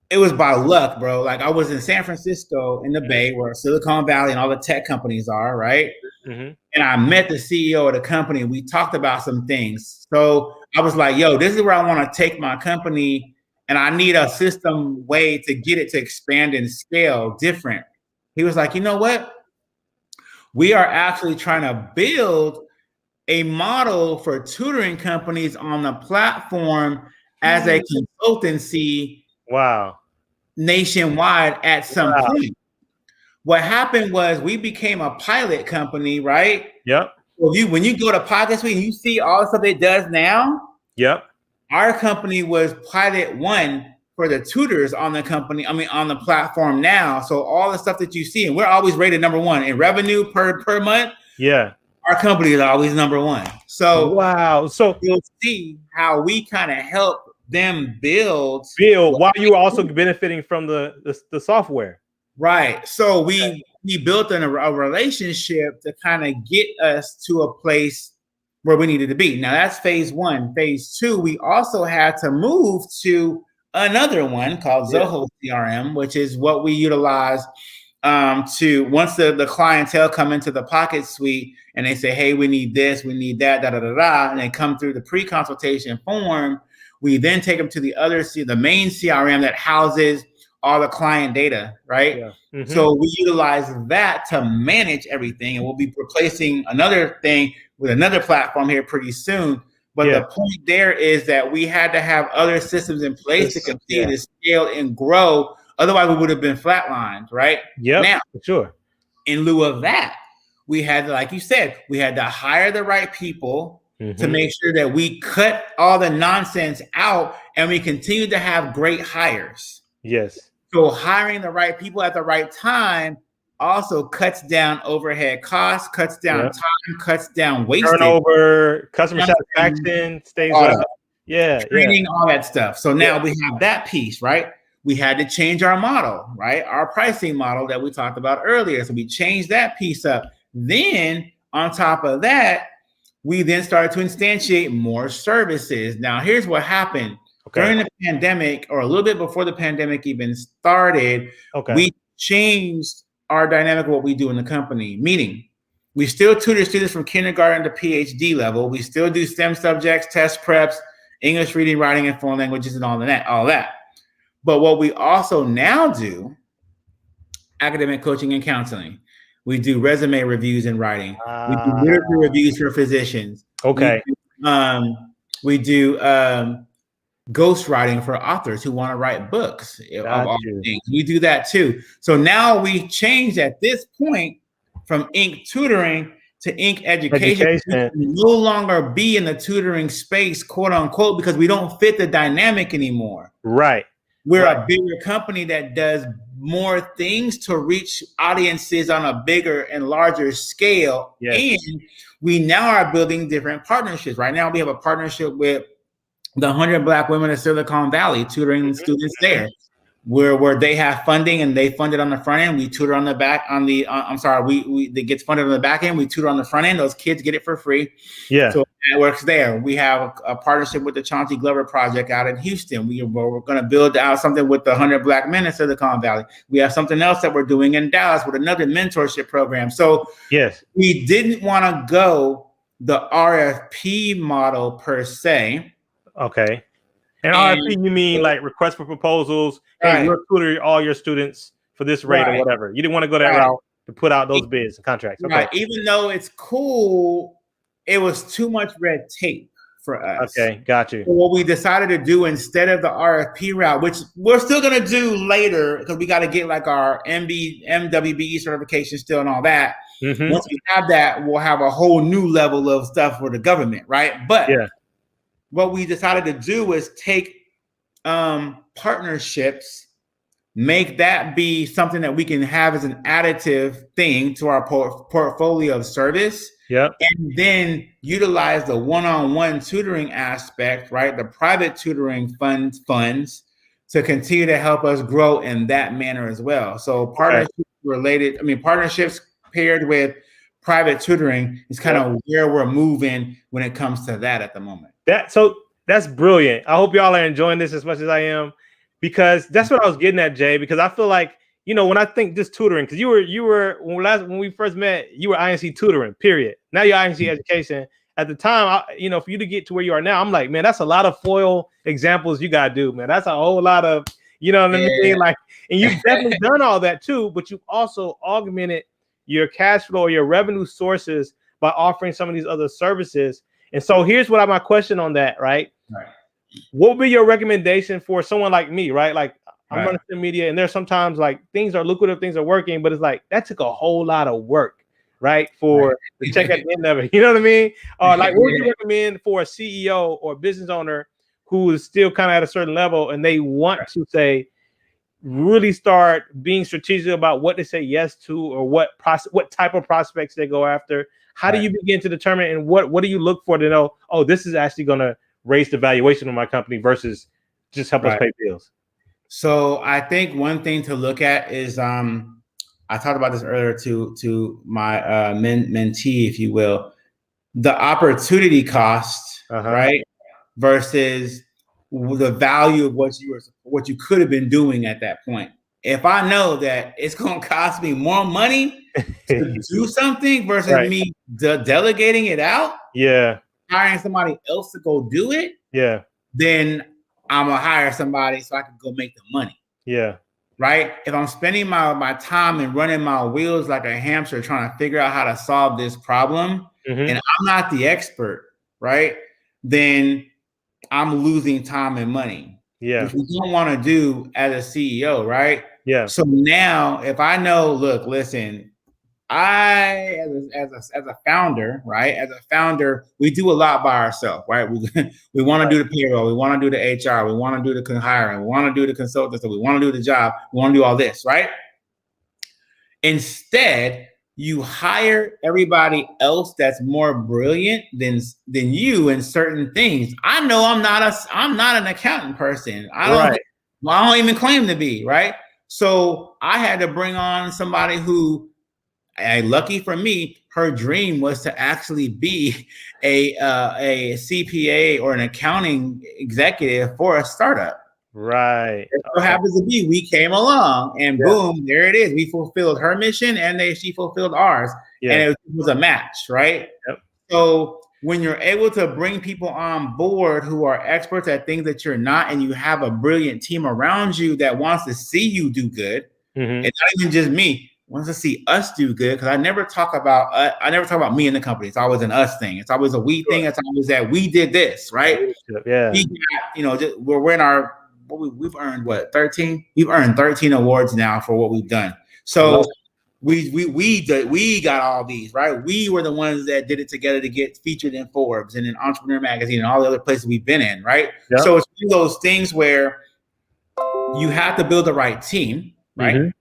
it was by luck, bro. Like I was in San Francisco in the Bay where Silicon Valley and all the tech companies are, right? And I met the CEO of the company. We talked about some things. So I was like, yo, this is where I want to take my company. And I need a system way to get it to expand and scale different. He was like, you know what? We are actually trying to build a model for tutoring companies on the platform as a consultancy. Wow. Nationwide at some point. What happened was we became a pilot company, right? Yep. Well, when you go to Pocket Suite and you see all the stuff it does now, yep, our company was pilot one for the tutors on the company, on the platform now. So all the stuff that you see, and we're always rated #1 in revenue per month. Yeah. Our company is always #1. So wow. So you'll see how we kind of help them build while you were also benefiting from the software. Right. So we built a relationship to kind of get us to a place where we needed to be. Now that's phase 1. Phase 2, we also had to move to another one called Zoho CRM, which is what we utilize to once the clientele come into the Pocket Suite and they say, hey, we need this, we need that, and they come through the pre-consultation form. We then take them to the main CRM that houses all the client data, right? Yeah. Mm-hmm. So we utilize that to manage everything, and we'll be replacing another thing with another platform here pretty soon. But the point there is that we had to have other systems in place to continue to scale and grow. Otherwise, we would have been flatlined, right? Yeah. Now, for sure. In lieu of that, we had to, like you said, we had to hire the right people to make sure that we cut all the nonsense out and we continue to have great hires. Yes. So hiring the right people at the right time also cuts down overhead costs, cuts down time, cuts down wastage. Turnover, customer satisfaction stays up. Training, all that stuff. So now we have that piece, right? We had to change our model, right? Our pricing model that we talked about earlier. So we changed that piece up. Then on top of that, we then started to instantiate more services. Now, here's what happened. During the pandemic, or a little bit before the pandemic even started, we changed our dynamic of what we do in the company. Meaning, we still tutor students from kindergarten to PhD level. We still do STEM subjects, test preps, English reading, writing, and foreign languages, and all that. But what we also now do, academic coaching and counseling. We do resume reviews and writing. We do literature reviews for physicians. We do ghostwriting for authors who want to write books of all things. We do that too. So now we changed at this point from Inc. Tutoring to Inc. Education. We can no longer be in the tutoring space, quote unquote, because we don't fit the dynamic anymore. Right. We're a bigger company that does more things to reach audiences on a bigger and larger scale. And we now are building different partnerships. Right now we have a partnership with the 100 Black women of Silicon Valley, tutoring students there, where they have funding and they fund it on the front end. We tutor on the back it gets funded on the back end. We tutor on the front end. Those kids get it for free. Yeah. So it works there. We have a partnership with the Chauncey Glover Project out in Houston. We're going to build out something with the 100 Black men in Silicon Valley. We have something else that we're doing in Dallas with another mentorship program. So we didn't want to go the RFP model per se. Okay. And RFP, you mean like request for proposals? Hey, we're tutoring all your students for this rate or whatever. You didn't want to go that route to put out those bids and contracts. Okay. Right. Even though it's cool, it was too much red tape for us. Okay, got you. So what we decided to do instead of the RFP route, which we're still going to do later because we got to get like our MWBE certification still and all that. Once we have that, we'll have a whole new level of stuff for the government, right? But what we decided to do was take partnerships, make that be something that we can have as an additive thing to our portfolio of service. And then utilize the one-on-one tutoring aspect, right? The private tutoring funds to continue to help us grow in that manner as well. So partnerships paired with private tutoring is kind of where we're moving when it comes to that at the moment. That's brilliant. I hope y'all are enjoying this as much as I am, because that's what I was getting at, Jay. Because I feel like, when I think just tutoring, because you were when we first met, you were INC tutoring, period. Now you're INC education. At the time, for you to get to where you are now, I'm like, man, that's a lot of foil examples you gotta do, man. That's a whole lot of, what I mean? Like, and you've definitely done all that too, but you've also augmented your cash flow, your revenue sources by offering some of these other services. And so here's my question on that, right? What would be your recommendation for someone like me, right? Like I'm running STEMedia, and there's sometimes like things are lucrative, things are working, but it's like that took a whole lot of work, right? For the check at the end of it. You know what I mean? Or like what would you recommend for a CEO or business owner who is still kind of at a certain level and they want to say, really start being strategic about what they say yes to, or what type of prospects they go after? How do you begin to determine, and what do you look for to know, oh, this is actually going to raise the valuation of my company versus just help us pay bills? So I think one thing to look at is, I talked about this earlier to my mentee, if you will, the opportunity cost, right, versus the value of what you could have been doing at that point. If I know that it's going to cost me more money to do something versus me delegating it out, hiring somebody else to go do it, then I'm gonna hire somebody so I can go make the money. Right. If I'm spending my time and running my wheels like a hamster trying to figure out how to solve this problem, and I'm not the expert, right, then I'm losing time and money. Which we don't want to do as a CEO, right? So now if I know, look, listen, I as a founder, right? As a founder, we do a lot by ourselves, right? We want to do the payroll, we want to do the HR, we want to do the hiring, we want to do the consultants, we want to do the job, we want to do all this, right? Instead, you hire everybody else that's more brilliant than you in certain things. I know I'm not an accountant person. I don't even claim to be, right? So I had to bring on somebody who, lucky for me, her dream was to actually be a CPA or an accounting executive for a startup. It so happens to be we came along and boom, there it is. We fulfilled her mission and she fulfilled ours. And it was a match, right? So when you're able to bring people on board who are experts at things that you're not, and you have a brilliant team around you that wants to see you do good, it's not even just me, wants to see us do good, because I never talk about me in the company. It's always an us thing. It's always a we thing. It's always that we did this, right? We got, we're in our, we've earned what, 13? We've earned 13 awards now for what we've done. So we got all these, right? We were the ones that did it together to get featured in Forbes and in Entrepreneur Magazine and all the other places we've been in, right? So it's one of those things where you have to build the right team, right?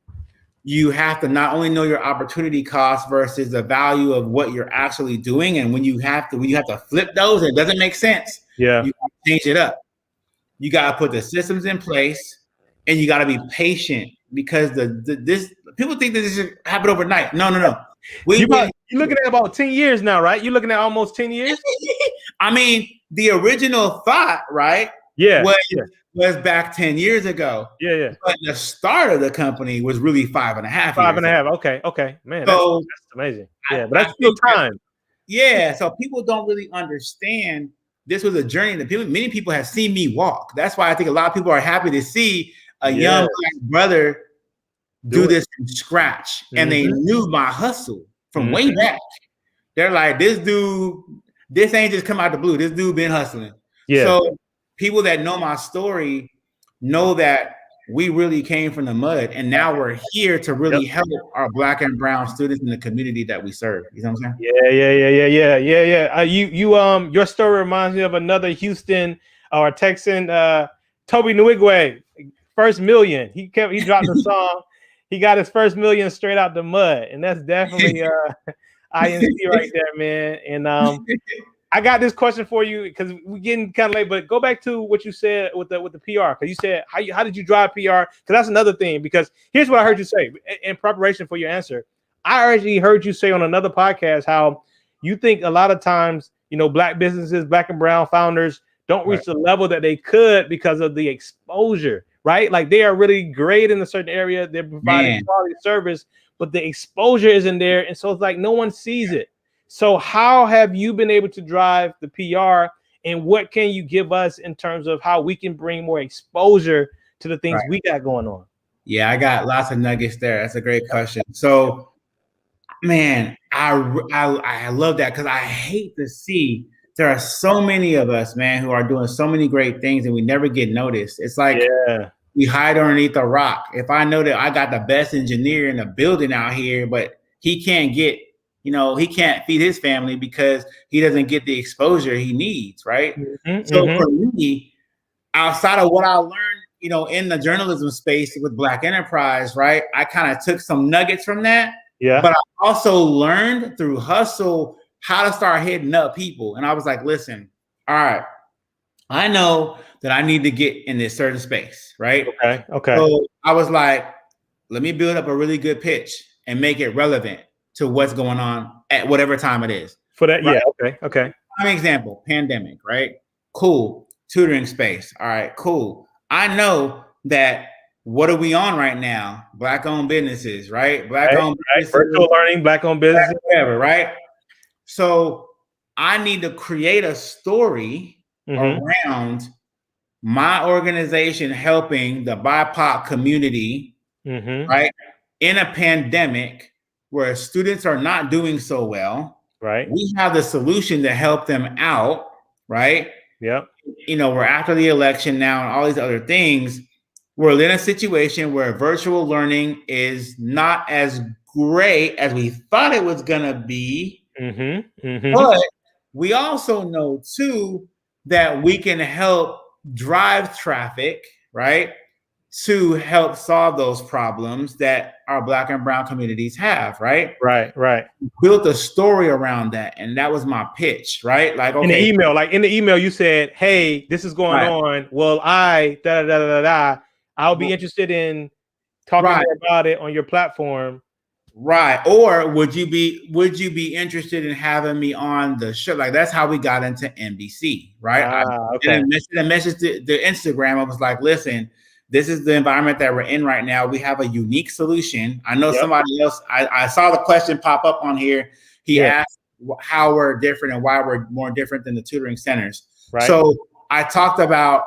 You have to not only know your opportunity cost versus the value of what you're actually doing, and when you have to flip those, it doesn't make sense. You have to change it up. You got to put the systems in place, and you got to be patient, because this people think that this should happen overnight. No. You're looking at about 10 years now, right? You're looking at almost 10 years. I mean, the original thought, right? Was back 10 years ago. But the start of the company was really 5.5 years. 5.5. Okay. Man, so that's amazing. But that's still time. So people don't really understand this was a journey that many people have seen me walk. That's why I think a lot of people are happy to see a young black brother do this from scratch. And they knew my hustle from way back. They're like, this ain't just come out the blue. This dude been hustling. So people that know my story know that we really came from the mud, and now we're here to really help our Black and brown students in the community that we serve. You know what I'm saying? Your story reminds me of another Houston or Texan, Toby Nwigwe, first million. He dropped a song. He got his first million straight out the mud, and that's definitely INC right there, man. And I got this question for you, because we're getting kind of late, but go back to what you said with the PR, because you said how did you drive PR? Because that's another thing. Because here's what I heard you say in preparation for your answer. I already heard you say on another podcast how you think a lot of times, Black businesses, Black and brown founders don't reach the level that they could because of the exposure, right? Like they are really great in a certain area, they're providing quality service, but the exposure isn't there, and so it's like no one sees it. So how have you been able to drive the PR, and what can you give us in terms of how we can bring more exposure to the things we got going on? Yeah, I got lots of nuggets there. That's a great question. So, man, I love that, because I hate to see there are so many of us, man, who are doing so many great things and we never get noticed. It's like we hide underneath a rock. If I know that I got the best engineer in the building out here, but he can't get, he can't feed his family because he doesn't get the exposure he needs, right? So for me, outside of what I learned, you know, in the journalism space with Black Enterprise, right? I kind of took some nuggets from that. Yeah. But I also learned through hustle how to start hitting up people. And I was like, listen, all right, I know that I need to get in this certain space, right? Okay. So I was like, let me build up a really good pitch and make it relevant to what's going on at whatever time it is. For that, right? Yeah, okay. Prime example, pandemic, right? Cool. Tutoring space. All right, cool. I know that what are we on right now? Black-owned businesses, right? Black-owned businesses. Virtual learning, Black-owned business. Whatever, right? So I need to create a story around my organization helping the BIPOC community, right? In a pandemic where students are not doing so well, right? We have the solution to help them out, right? Yep. You know, we're after the election now and all these other things. We're in a situation where virtual learning is not as great as we thought it was going to be. But we also know, too, that we can help drive traffic, right, to help solve those problems that our Black and brown communities have, right? Right. Built a story around that, and that was my pitch, right? Like, okay, in the email, you said, "Hey, this is going on. Well, I'll be interested in talking more about it on your platform." Right. Or would you be interested in having me on the show? Like, that's how we got into NBC, right? I messaged the Instagram. I was like, listen, this is the environment that we're in right now. We have a unique solution. I know somebody else, I saw the question pop up on here. He asked how we're different and why we're more different than the tutoring centers. Right. So I talked about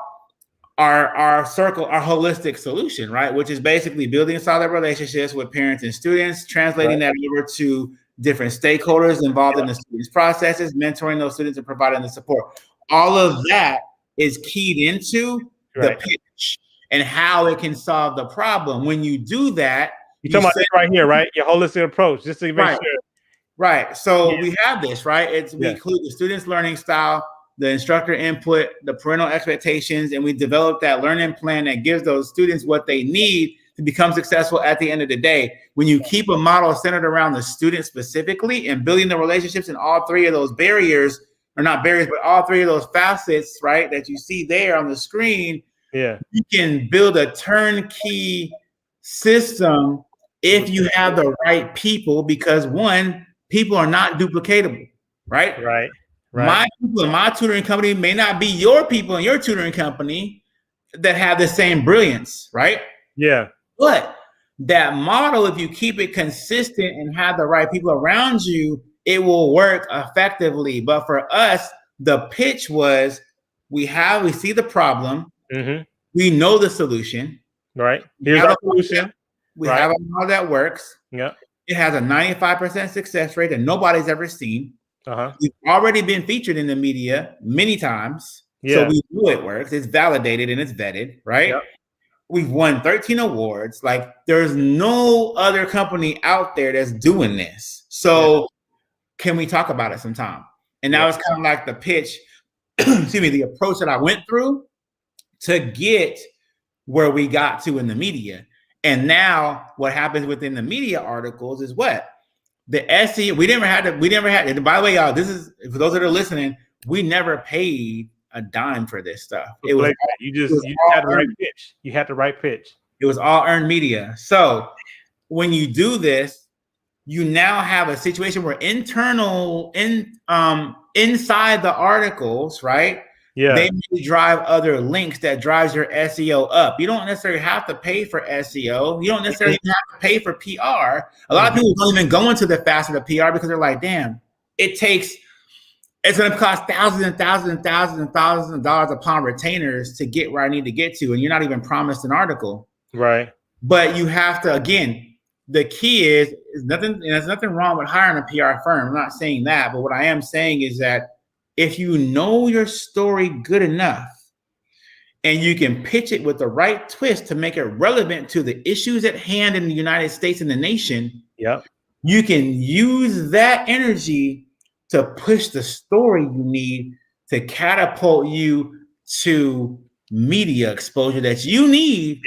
our circle, our holistic solution, right? Which is basically building solid relationships with parents and students, translating that over to different stakeholders involved in the students' processes, mentoring those students and providing the support. All of that is keyed into the pitch and how it can solve the problem. When you do that, you're talking about this right here, right? Your holistic approach, just to make sure. Right. So we have this, right? We include the student's learning style, the instructor input, the parental expectations, and we develop that learning plan that gives those students what they need to become successful at the end of the day. When you keep a model centered around the student specifically and building the relationships in all three of those barriers, or not barriers, but all three of those facets, right, that you see there on the screen, you can build a turnkey system if you have the right people, because one, people are not duplicatable, right? Right. My people in my tutoring company may not be your people in your tutoring company that have the same brilliance, right? Yeah. But that model, if you keep it consistent and have the right people around you, it will work effectively. But for us, the pitch was we see the problem. We know the solution. Right. Here's our solution. We have a model that works. Yeah. It has a 95% success rate that nobody's ever seen. We've already been featured in the media many times. So we know it works. It's validated and it's vetted, right? Yep. We've won 13 awards. Like, there's no other company out there that's doing this. So can we talk about it sometime? And that was kind of like the pitch, the approach that I went through to get where we got to in the media. And now what happens within the media articles is what? The SEO, we never had, and by the way, y'all, this is, for those that are listening, we never paid a dime for this stuff. It was, you had the right pitch. You had the right pitch. It was all earned media. So when you do this, you now have a situation where inside the articles, right? Yeah. They may drive other links that drives your SEO up. You don't necessarily have to pay for SEO. You don't necessarily have to pay for PR. A lot of people don't even go into the facet of PR because they're like, damn, it's going to cost thousands and thousands and thousands and thousands of dollars upon retainers to get where I need to get to. And you're not even promised an article. Right. But you have to, again, the key is nothing, and there's nothing wrong with hiring a PR firm. I'm not saying that, but what I am saying is that if you know your story good enough and you can pitch it with the right twist to make it relevant to the issues at hand in the United States and the nation, you can use that energy to push the story you need to catapult you to media exposure that you need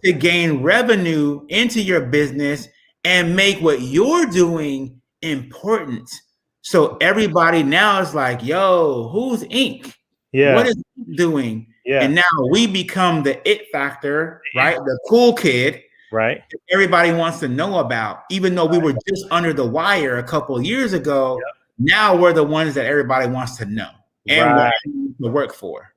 to gain revenue into your business and make what you're doing important. So everybody now is like, yo, who's Inc? What is Inc doing? And now we become the it factor, right? The cool kid, right? Everybody wants to know about, even though we were just under the wire a couple of years ago. Now we're the ones that everybody wants to know and want to work for.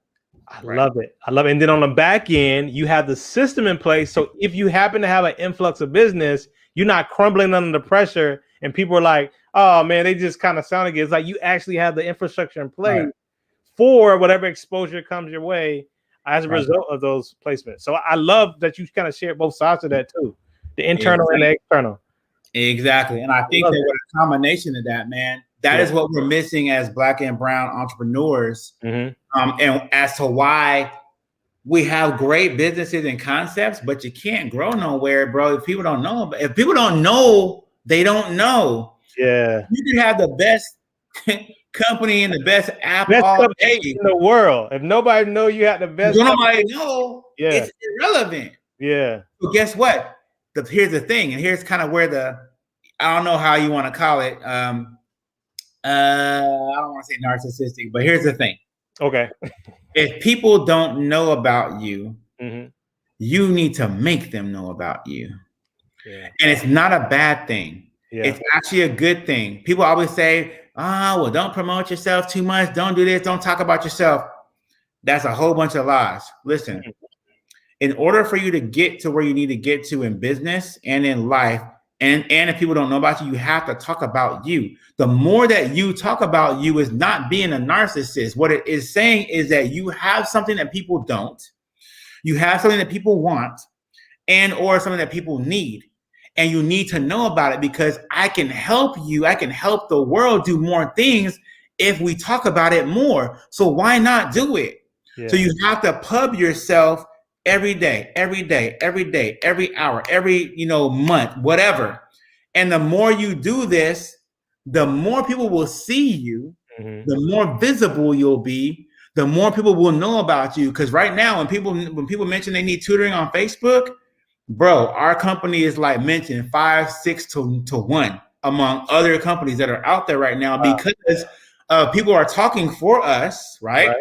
I love it. I love it. And then on the back end, you have the system in place. So if you happen to have an influx of business, you're not crumbling under the pressure and people are like, oh man, they just kind of sound good. It's like you actually have the infrastructure in place for whatever exposure comes your way as a result of those placements. So I love that you kind of share both sides of that too, the internal and the external. Exactly. And I think that with a combination of that, man, that is what we're missing as Black and brown entrepreneurs. And as to why we have great businesses and concepts, but you can't grow nowhere, bro. If people don't know, if people don't know, they don't know. Yeah. You can have the best company and the best app all day in the world. If nobody know you have the best, nobody know, it's irrelevant. Yeah. But guess what? Here's the thing, and here's kind of where I don't know how you want to call it. I don't want to say narcissistic, but here's the thing. Okay. If people don't know about you, you need to make them know about you. And it's not a bad thing. It's actually a good thing. People always say, well, don't promote yourself too much. Don't do this. Don't talk about yourself. That's a whole bunch of lies. Listen, in order for you to get to where you need to get to in business and in life, and if people don't know about you, you have to talk about you. The more that you talk about you is not being a narcissist. What it is saying is that you have something that people don't. You have something that people want and or something that people need. And you need to know about it because I can help you. I can help the world do more things if we talk about it more. So why not do it? So you have to pub yourself every day, every hour, every month, whatever. And the more you do this, the more people will see you, the more visible you'll be, the more people will know about you. Because right now, when people mention they need tutoring on Facebook, bro, our company is like mentioned 5, 6 to 1 among other companies that are out there right now because people are talking for us, right?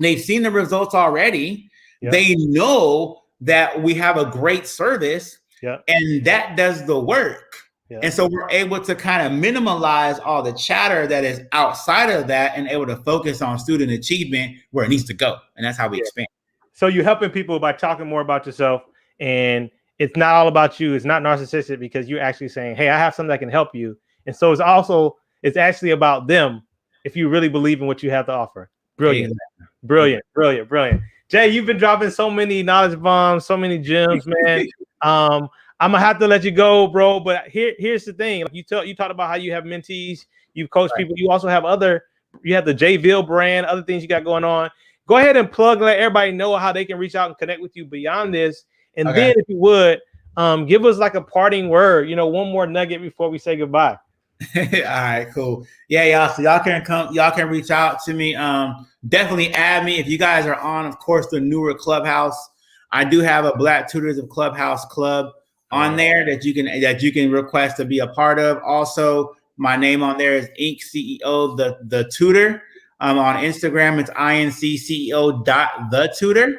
They've seen the results already. They know that we have a great service and that does the work. And so we're able to kind of minimize all the chatter that is outside of that and able to focus on student achievement where it needs to go. And that's how we expand. So you're helping people by talking more about yourself, and it's not all about you. It's not narcissistic because you're actually saying, hey, I have something that can help you. And so it's actually about them if you really believe in what you have to offer. Brilliant. Brilliant. Jay, you've been dropping so many knowledge bombs, so many gems, man. I'm gonna have to let you go, bro. But here's the thing: like you talked about how you have mentees, you coach people. You also have you have the Jay Veal Brand, other things you got going on. Go ahead and let everybody know how they can reach out and connect with you beyond this. And then, if you would, give us like a parting word. One more nugget before we say goodbye. All right, cool. Yeah, y'all. So y'all can reach out to me. Definitely add me if you guys are on, of course, the newer Clubhouse. I do have a Black Tutors of Clubhouse club on there that you can request to be a part of. Also, my name on there is Inc. CEO the Tutor. On Instagram, it's INCCEO.TheTutor.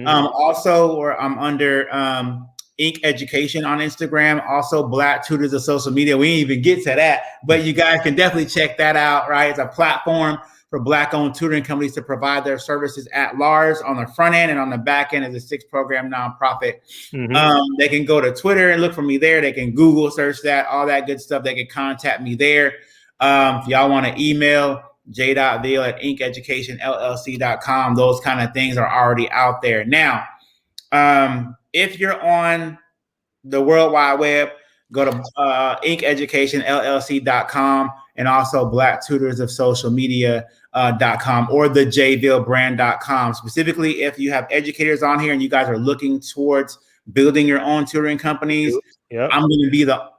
Also, or I'm under Inc. Education on Instagram. Also, Black Tutors of Social Media. We didn't even get to that, but you guys can definitely check that out. Right, it's a platform for Black-owned tutoring companies to provide their services at large on the front end, and on the back end is a 6-program nonprofit. They can go to Twitter and look for me there. They can Google search that, all that good stuff. They can contact me there. If y'all want to email, j.veal@inceducationllc.com. Those kind of things are already out there. Now, if you're on the World Wide Web, go to inceducationllc.com and also Black Tutors of Social Media.com or the jayvealbrand.com. Specifically, if you have educators on here and you guys are looking towards building your own tutoring companies, I'm going to be our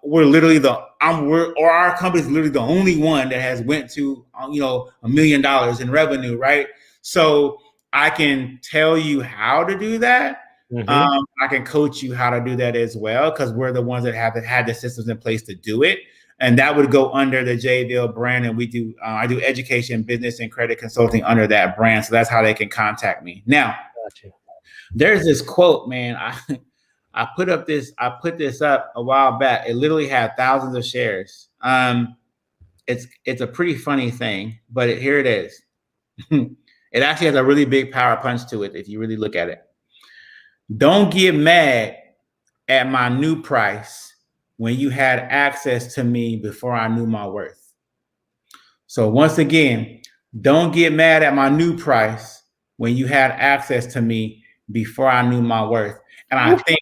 company is literally the only one that has went to, $1 million in revenue, right? So I can tell you how to do that. I can coach you how to do that as well, because we're the ones that have had the systems in place to do it. And that would go under the Jay Veal brand. And we do, I do education, business, and credit consulting under that brand. So that's how they can contact me. Now, there's this quote, man. I put this up a while back. It literally had thousands of shares. It's a pretty funny thing, but here it is. It actually has a really big power punch to it if you really look at it. Don't get mad at my new price when you had access to me before I knew my worth. So once again, don't get mad at my new price when you had access to me before I knew my worth. And I think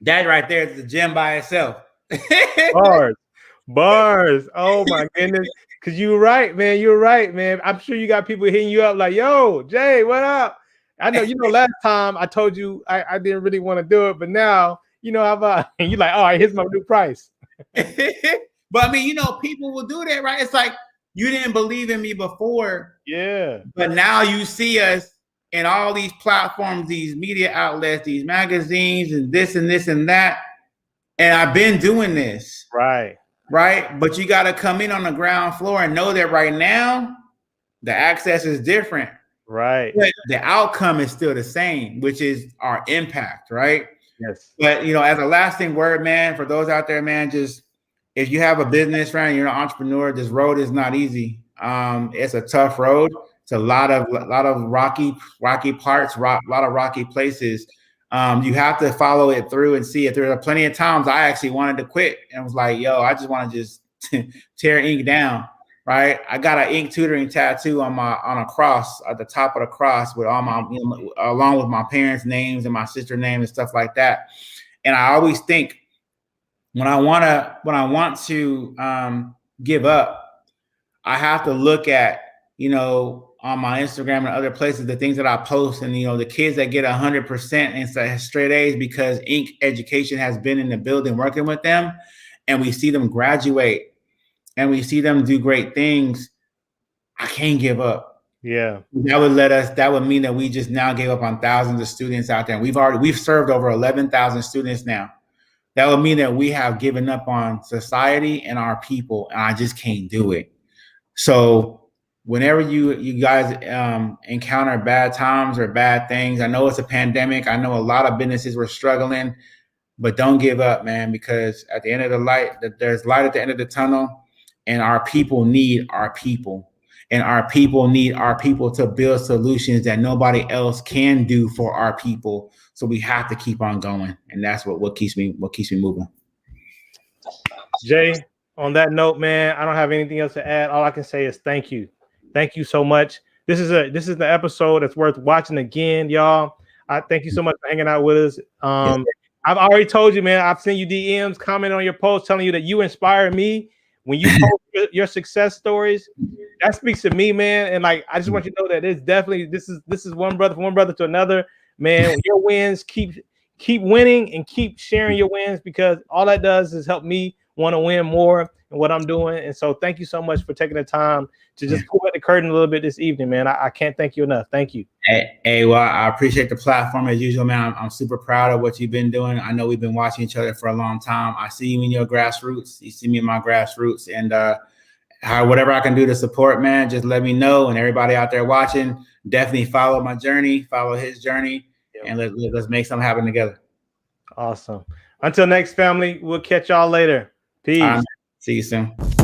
that right there is the gem by itself. Bars. Oh my goodness. Cause you're right, man. You're right, man. I'm sure you got people hitting you up like, yo, Jay, what up? I know, last time I told you I didn't really want to do it, but now, and you're like, all right, here's my new price. But I mean, people will do that, right? It's like, you didn't believe in me before. Yeah. But now you see us in all these platforms, these media outlets, these magazines, and this and this and that. And I've been doing this. Right. But you got to come in on the ground floor and know that right now, the access is different. Right. But the outcome is still the same, which is our impact, right? Yes. But, as a lasting word, man, for those out there, man, just if you have a business, right, you're an entrepreneur, this road is not easy. It's a tough road. It's a lot of rocky parts, a lot of rocky places. You have to follow it through and see it. There are plenty of times I actually wanted to quit and was like, yo, I just want to just tear ink down. Right. I got an ink tutoring tattoo on a cross at the top of the cross with all my, along with my parents' names and my sister's name and stuff like that. And I always think when I want to give up, I have to look at, on my Instagram and other places, the things that I post, and the kids that get 100% and straight A's because ink education has been in the building working with them, and we see them graduate. And we see them do great things. I can't give up. Yeah. That would mean that we just now gave up on thousands of students out there. We've served over 11,000 students now. That would mean that we have given up on society and our people, and I just can't do it. So whenever you guys encounter bad times or bad things, I know it's a pandemic. I know a lot of businesses were struggling, but don't give up, man, because at the end of the light, there's light at the end of the tunnel. And our people need our people. And our people need our people to build solutions that nobody else can do for our people. So we have to keep on going. And that's what keeps me moving. Jay, on that note, man, I don't have anything else to add. All I can say is thank you. Thank you so much. This is the episode that's worth watching again, y'all. I thank you so much for hanging out with us. I've already told you, man, I've sent you DMs, comment on your post telling you that you inspire me. When you post your success stories, that speaks to me, man. And like, I just want you to know that it's definitely this is one brother to another, man. Your wins, keep winning and keep sharing your wins, because all that does is help me want to win more in what I'm doing. And so, thank you so much for taking the time to just pull back the curtain a little bit this evening, man. I can't thank you enough. Thank you. Hey, well, I appreciate the platform as usual, man. I'm super proud of what you've been doing. I know we've been watching each other for a long time. I see you in your grassroots. You see me in my grassroots, and whatever I can do to support, man, just let me know. And everybody out there watching, definitely follow my journey, follow his journey, and let's make something happen together. Awesome. Until next, family, we'll catch y'all later. Peace. See you soon.